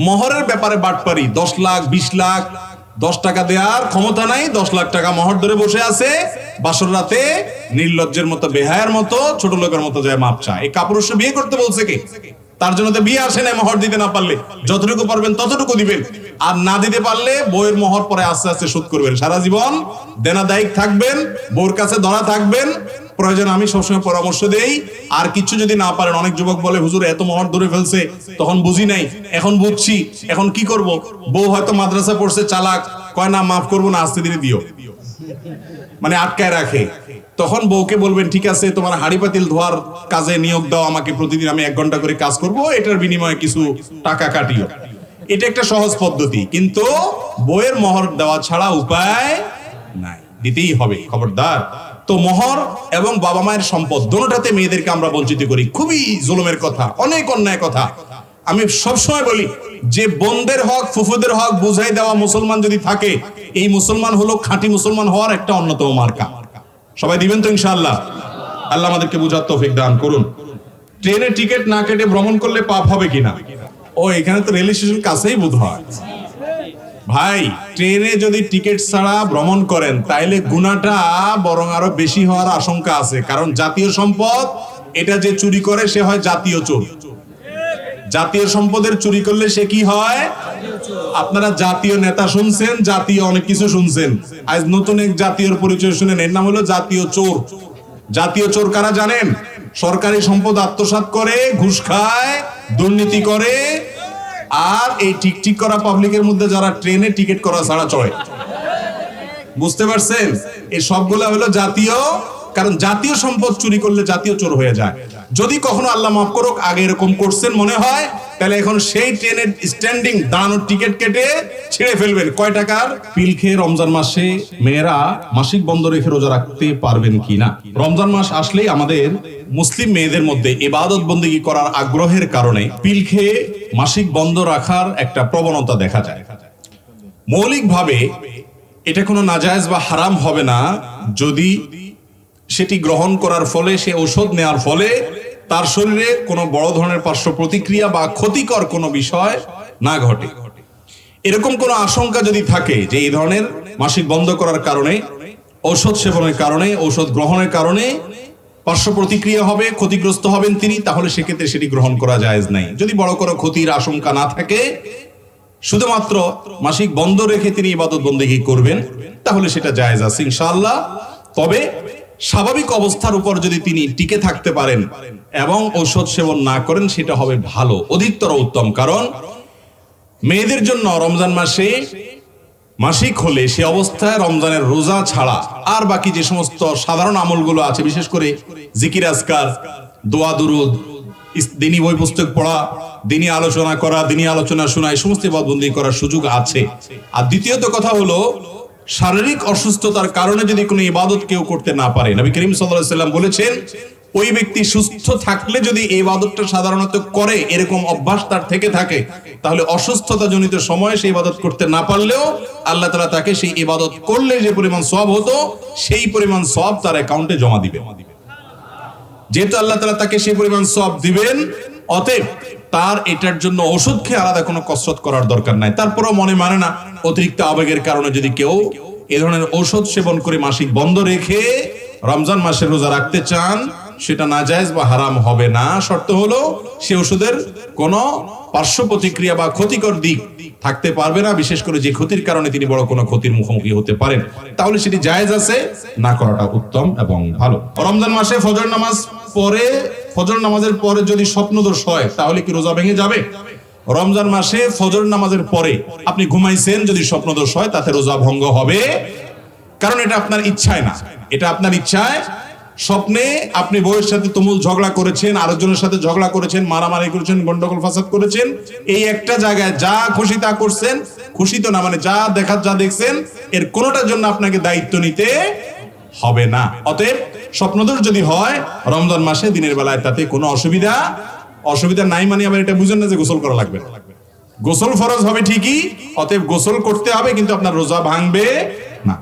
মোহরের ব্যাপারে বাটপারি। 10 লাখ 20 লাখ 10 টাকা দেওয়ার ক্ষমতা নাই, 10 লাখ টাকা মোহর ধরে বসে আছে, বাসর রাতে নির্লজ্জের মতো, বেহায়ার মতো, ছোট লোকের মতো যায় মাপ চায়। এই কাপুরুষ বিয়ে করতে বলছে কে? তার জন্য তো বিয়ে আসে না। মোহর দিতে না পারলে যতটুকু পারবেন ততটুকু দিবেন, আর না দিতে পারলে বইয়ের মোহর পরে আস্তে আস্তে শোধ করবেন। সারা জীবন দেনাদায়িক থাকবেন, বউর কাছে ধরা থাকবেন। প্রয়োজন আমি সবসময় পরামর্শ দেই, আর কিছু যদি না পারেন, অনেক যুবক বলে হুজুর এত মোহর ধরে ফেলছে, তখন বুঝি নাই, এখন বুঝছি, এখন কি করব? বউ হয়তো মাদ্রাসা পড়ছে, চালাক, কয় না মাফ করবো না, আস্তে ধীরে দিও। মানে আটকায় রাখে, তখন বউকে বলবেন ঠিক আছে তোমার হাঁড়ি পাতিল ধোয়ার কাজে নিয়োগ দাও আমাকে, প্রতিদিন আমি 1 ঘন্টা করে কাজ করব, এটার বিনিময়ে কিছু টাকা কাটিও। এটা একটা সহজ পদ্ধতি, কিন্তু বউয়ের মোহর দেওয়া ছাড়া উপায় নাই, দিতেই হবে, খবরদার। তো মোহর এবং বাবা মায়ের সম্পদ দুটোটাতে মেয়েদেরকে আমরা বঞ্চিত করি, খুবই জুলুমের কথা, অনেক অন্যায় কথা। আমি সবসময় বলি যে বোনদের হক ফুফুদের হক বুঝাই দেওয়া মুসলমান যদি থাকে, এই মুসলমান হলো খাঁটি মুসলমান হওয়ার একটা অন্যতম মার্কা। সবাই দিবেন তো ইনশাআল্লাহ? আল্লাহ আমাদেরকে বুঝার তৌফিক দান করুন। ট্রেনের টিকিট না কেটে ভ্রমণ করলে পাপ হবে কিনা? ও এখানে তো রেল স্টেশন কাছেই বোধ হয়। ভাই, ট্রেনে যদি টিকিট ছাড়া ভ্রমণ করেন তাইলে গুনাহটা বরং আরো বেশি হওয়ার আশঙ্কা আছে, কারণ জাতীয় সম্পদ এটা যে চুরি করে সে হয় জাতীয় চোর। জাতীয় সম্পদের চুরি করলে সে কি হয়? আপনারা জাতীয় নেতা শুনছেন, জাতীয় অনেক কিছু শুনছেন, আজ নতুন এক জাতীয় পরিচয় শুনেন, এর নাম হলো জাতীয় চোর। জাতীয় চোর কারা জানেন? সরকারি সম্পদ আত্মসাৎ করে, ঘুষ খায়, দুর্নীতি করে, আর এই টিকটিক করা পাবলিকের মধ্যে যারা ট্রেনে টিকিট করা ছাড়া চড়ে। বুঝতে পারছেন? এই সবগুলা হলো জাতীয়, কারণ জাতীয় সম্পদ চুরি করলে জাতীয় চোর হয়ে যায়। যদি কখনো আল্লাহ মাফ করুক আগে এরকম করছেন মনে হয়, তাহলে এখন সেই ট্রেনের স্ট্যান্ডিং দাঁড়ানোর টিকিট কেটে ছেড়ে ফেলবেন। কয় টাকার? পিল খেয়ে রমজান মাসে মেয়েরা মাসিক বন্ধ রেখে রোজা রাখতে পারবেন কিনা? রমজান মাস আসলেই আমাদের মুসলিম মেয়েদের মধ্যে ইবাদত বন্দেগী করার আগ্রহের কারণে পিল খেয়ে মাসিক বন্ধ রাখার একটা প্রবণতা দেখা যায়। মৌলিকভাবে এটা কোনো নাজায়েজ বা হারাম হবে না যদি সেটি গ্রহণ করার ফলে, সে ঔষধ নেওয়ার ফলে তার শরীরে কোনো বড় ধরনের পার্শ্ব প্রতিক্রিয়া বা ক্ষতিকর কোনো বিষয় না ঘটে। এরকম কোনো আশঙ্কা যদি থাকে যে এই ধরনের মাসিক বন্ধ করার কারণে, ঔষধ সেবনের কারণে, ঔষধ গ্রহণের কারণে পার্শ্ব প্রতিক্রিয়া হবে, ক্ষতিগ্রস্ত হবেন তিনি, তাহলে সেক্ষেত্রে সেটি গ্রহণ করা জায়েজ নাই। যদি বড় কোনো ক্ষতির আশঙ্কা না থাকে, শুধুমাত্র মাসিক বন্ধ রেখে তিনি ইবাদত বন্দেগী করবেন, তাহলে সেটা জায়েজ আছে ইনশাআল্লাহ। তবে স্বাভাবিক অবস্থার উপর যদি তিনি টিকে থাকতে পারেন এবং ঔষধ সেবন না করেন, সেটা হবে ভালো, অধিকতর উত্তম। কারণ মেয়েদের জন্য রমজান মাসে মাসিক হলে সে অবস্থায় রমজানের রোজা ছাড়া আর বাকি যে সমস্ত সাধারণ আমলগুলো আছে, বিশেষ করে জিকির আজকার, দোয়া দুরুদ, দিনী বই পুস্তক পড়া, দিনী আলোচনা করা, দিনী আলোচনা শোনা, এই সমস্ত ইবাদতবন্দেগী করার সুযোগ আছে। আর দ্বিতীয়ত কথা হলো, শারীরিক অসুস্থতার কারণে যদি কোনো ইবাদত কেউ করতে না পারে, নবী করিম সাল্লাল্লাহু আলাইহি ওয়াসাল্লাম বলেছেন ওই ব্যক্তি সুস্থ থাকলে যদি এই ইবাদতটা সাধারণত করে, এরকম অভ্যাস তার থেকে থাকে, তাহলে অসুস্থতা জনিত সময়ে সেই ইবাদত করতে না পারলেও আল্লাহ তাআলা তাকে সেই ইবাদত করলে যে পরিমাণ সওয়াব হতো, সেই পরিমাণ সওয়াব তার অ্যাকাউন্টে জমা দিবে। যেহেতু আল্লাহ তাআলা তাকে সেই পরিমাণ সওয়াব দিবেন, অতএব তার এটার জন্য ওষুধ খেয়ে আলাদা কোনো কসরত করার দরকার নাই। তারপরও মনে মানে না, অতিরিক্ত আবেগের কারণে যদি কেউ এ ধরনের ঔষধ সেবন করে মাসিক বন্ধ রেখে রমজান মাসের রোজা রাখতে চান, সেটা নাজায়েজ বা হারাম হবে না। শর্ত হলো সে ওষুধের কোনো পার্শ্ব প্রতিক্রিয়া বা ক্ষতিকর দিক থাকতে পারবে না, বিশেষ করে যে ক্ষতির কারণে তিনি বড় কোনো ক্ষতির মুখোমুখি হতে পারেন, তাহলে সেটি জায়েজ আছে, না করাটা উত্তম এবং ভালো। রমজান মাসে ফজর নামাজ পরে, ফজর নামাজের পরে যদি স্বপ্নদোষ হয়, তাহলে কি রোজা ভেঙে যাবে? রমজান মাসে ফজর নামাজের পরে আপনি ঘুমাইছেন, যদি স্বপ্নদোষ হয় তাতে রোজা ভঙ্গ হবে, কারণ এটা আপনার ইচ্ছায় না, এটা আপনার ইচ্ছায়। স্বপ্নে আপনি বউয়ের সাথে তুমুল ঝগড়া করেছেন, আরেকজনের সাথে ঝগড়া করেছেন, মারামারি করেছেন, গন্ডগোল ফাসাদ করেছেন, এই একটা জায়গায় যা খুশি তা করছেন, খুশি তো না মানে যা দেখার যা দেখছেন, এর কোনোটার জন্য আপনাকে দায়িত্ব নিতে হবে না। অতএব স্বপ্নদোষ যদি হয় রমজান মাসে দিনের বেলায়, তাতে কোনো অসুবিধা নাই। মানে আবার এটা বুঝেন না যে গোসল করা লাগবে, গোসল ফরজ হবে ঠিকই, অতএব গোসল করতে হবে, কিন্তু আপনার রোজা ভাঙবে না।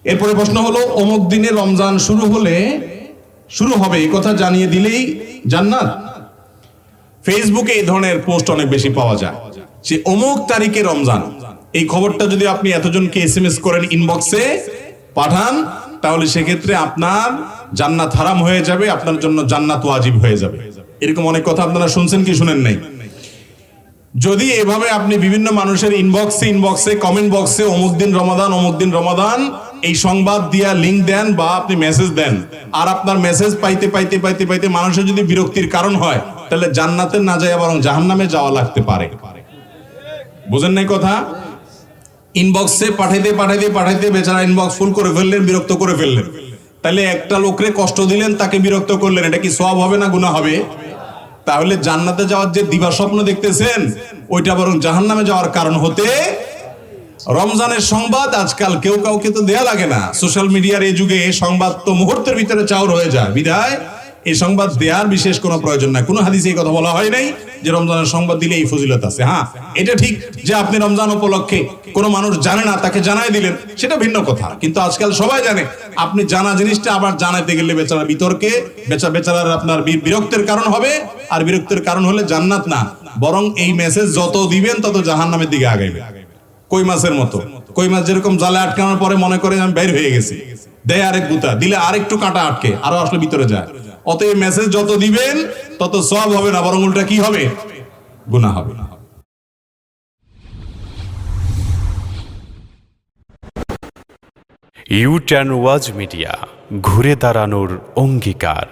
এরপরে প্রশ্ন হলো, অমুক দিনে রমজান শুরু হবে এই কথা জানিয়ে দিলেই জান্নাত? ফেসবুকে এই ধরনের পোস্ট অনেক বেশি পাওয়া যায় যে অমুক তারিখে রমজান। এই খবরটা যদি আপনি এতজনকে এসএমএস করেন, ইনবক্সে পাঠান, তাহলে সেক্ষেত্রে আপনার জান্নাত হারাম হয়ে যাবে, আপনার জন্য জান্নাত ওয়াজিব হয়ে যাবে। এরকম অনেক কথা আপনারা শুনছেন কি শুনেন নাই? যদি এভাবে আপনি বিভিন্ন মানুষের ইনবক্সে কমেন্ট বক্সে অমুক দিন রমাদান এই সংবাদ দিয়া লিংক দেন বা আপনি মেসেজ দেন, আর আপনার মেসেজ পাইতে মানুষের যদি বিরক্তির কারণ হয়, তাহলে জান্নাতে না যায় বরং জাহান্নামে যাওয়া লাগতে পারে। বুঝেন নাই কথা? ইনবক্সে পাঠাইতে বেচারা ইনবক্স ফুল করে ফেললেন, বিরক্ত করে ফেললেন। তাহলে একটা লোকরে কষ্ট দিলেন, তাকে বিরক্ত করলেন, এটা কি সওয়াব হবে না গুনাহ হবে? তাহলে জান্নাতে যাওয়ার যে দিবা স্বপ্ন দেখতেছেন, ওইটা বরং জাহান্নামে যাওয়ার কারণ হতে। রমজানের সংবাদ আজকাল কেউ কাউকে তো দেয়া লাগে না। সোশ্যাল মিডিয়ার এই যুগে সংবাদ তো মুহূর্তের ভিতরে চাউর হয়ে যায়, বিধায় এই সংবাদ দেওয়ার বিশেষ কোনো প্রয়োজন নাই। কোনো হাদিসে এই কথা বলা হয় নাই যে রমজানের সংবাদ দিলে এই ফজিলত আছে। হ্যাঁ, এটা ঠিক যে আপনি রমজান উপলক্ষে কোনো মানুষ জানে না, তাকে জানাই দিলেন, সেটা ভিন্ন কথা। কিন্তু আজকাল সবাই জানে, আপনি জানা জিনিসটা আবার জানাইতে গেলে বেচারা বিতর্কে বেচারার আপনার বিরক্তের কারণ হবে। আর বিরক্তের কারণ হলে জান্নাত না, বরং এই মেসেজ যত দিবেন তত জাহান্নামের দিকে আগাইবে। কই মাছের মতো, কই মাছ যেরকম জালে আটকানোর পরে মনে করে আমি বের হয়ে গেছি, দেয় আরেক গুতা দিলে আরেকটু কাঁটা আটকে আরো আসলে ভিতরে যায়। অতএব মেসেজ যত দিবেন তত সওয়াব হবে না, বরং উল্টা কি হবে? গুনাহ হবে। ইউ টার্ন ওয়াজ মিডিয়া, ঘুরে দাঁড়ানোর অঙ্গীকার।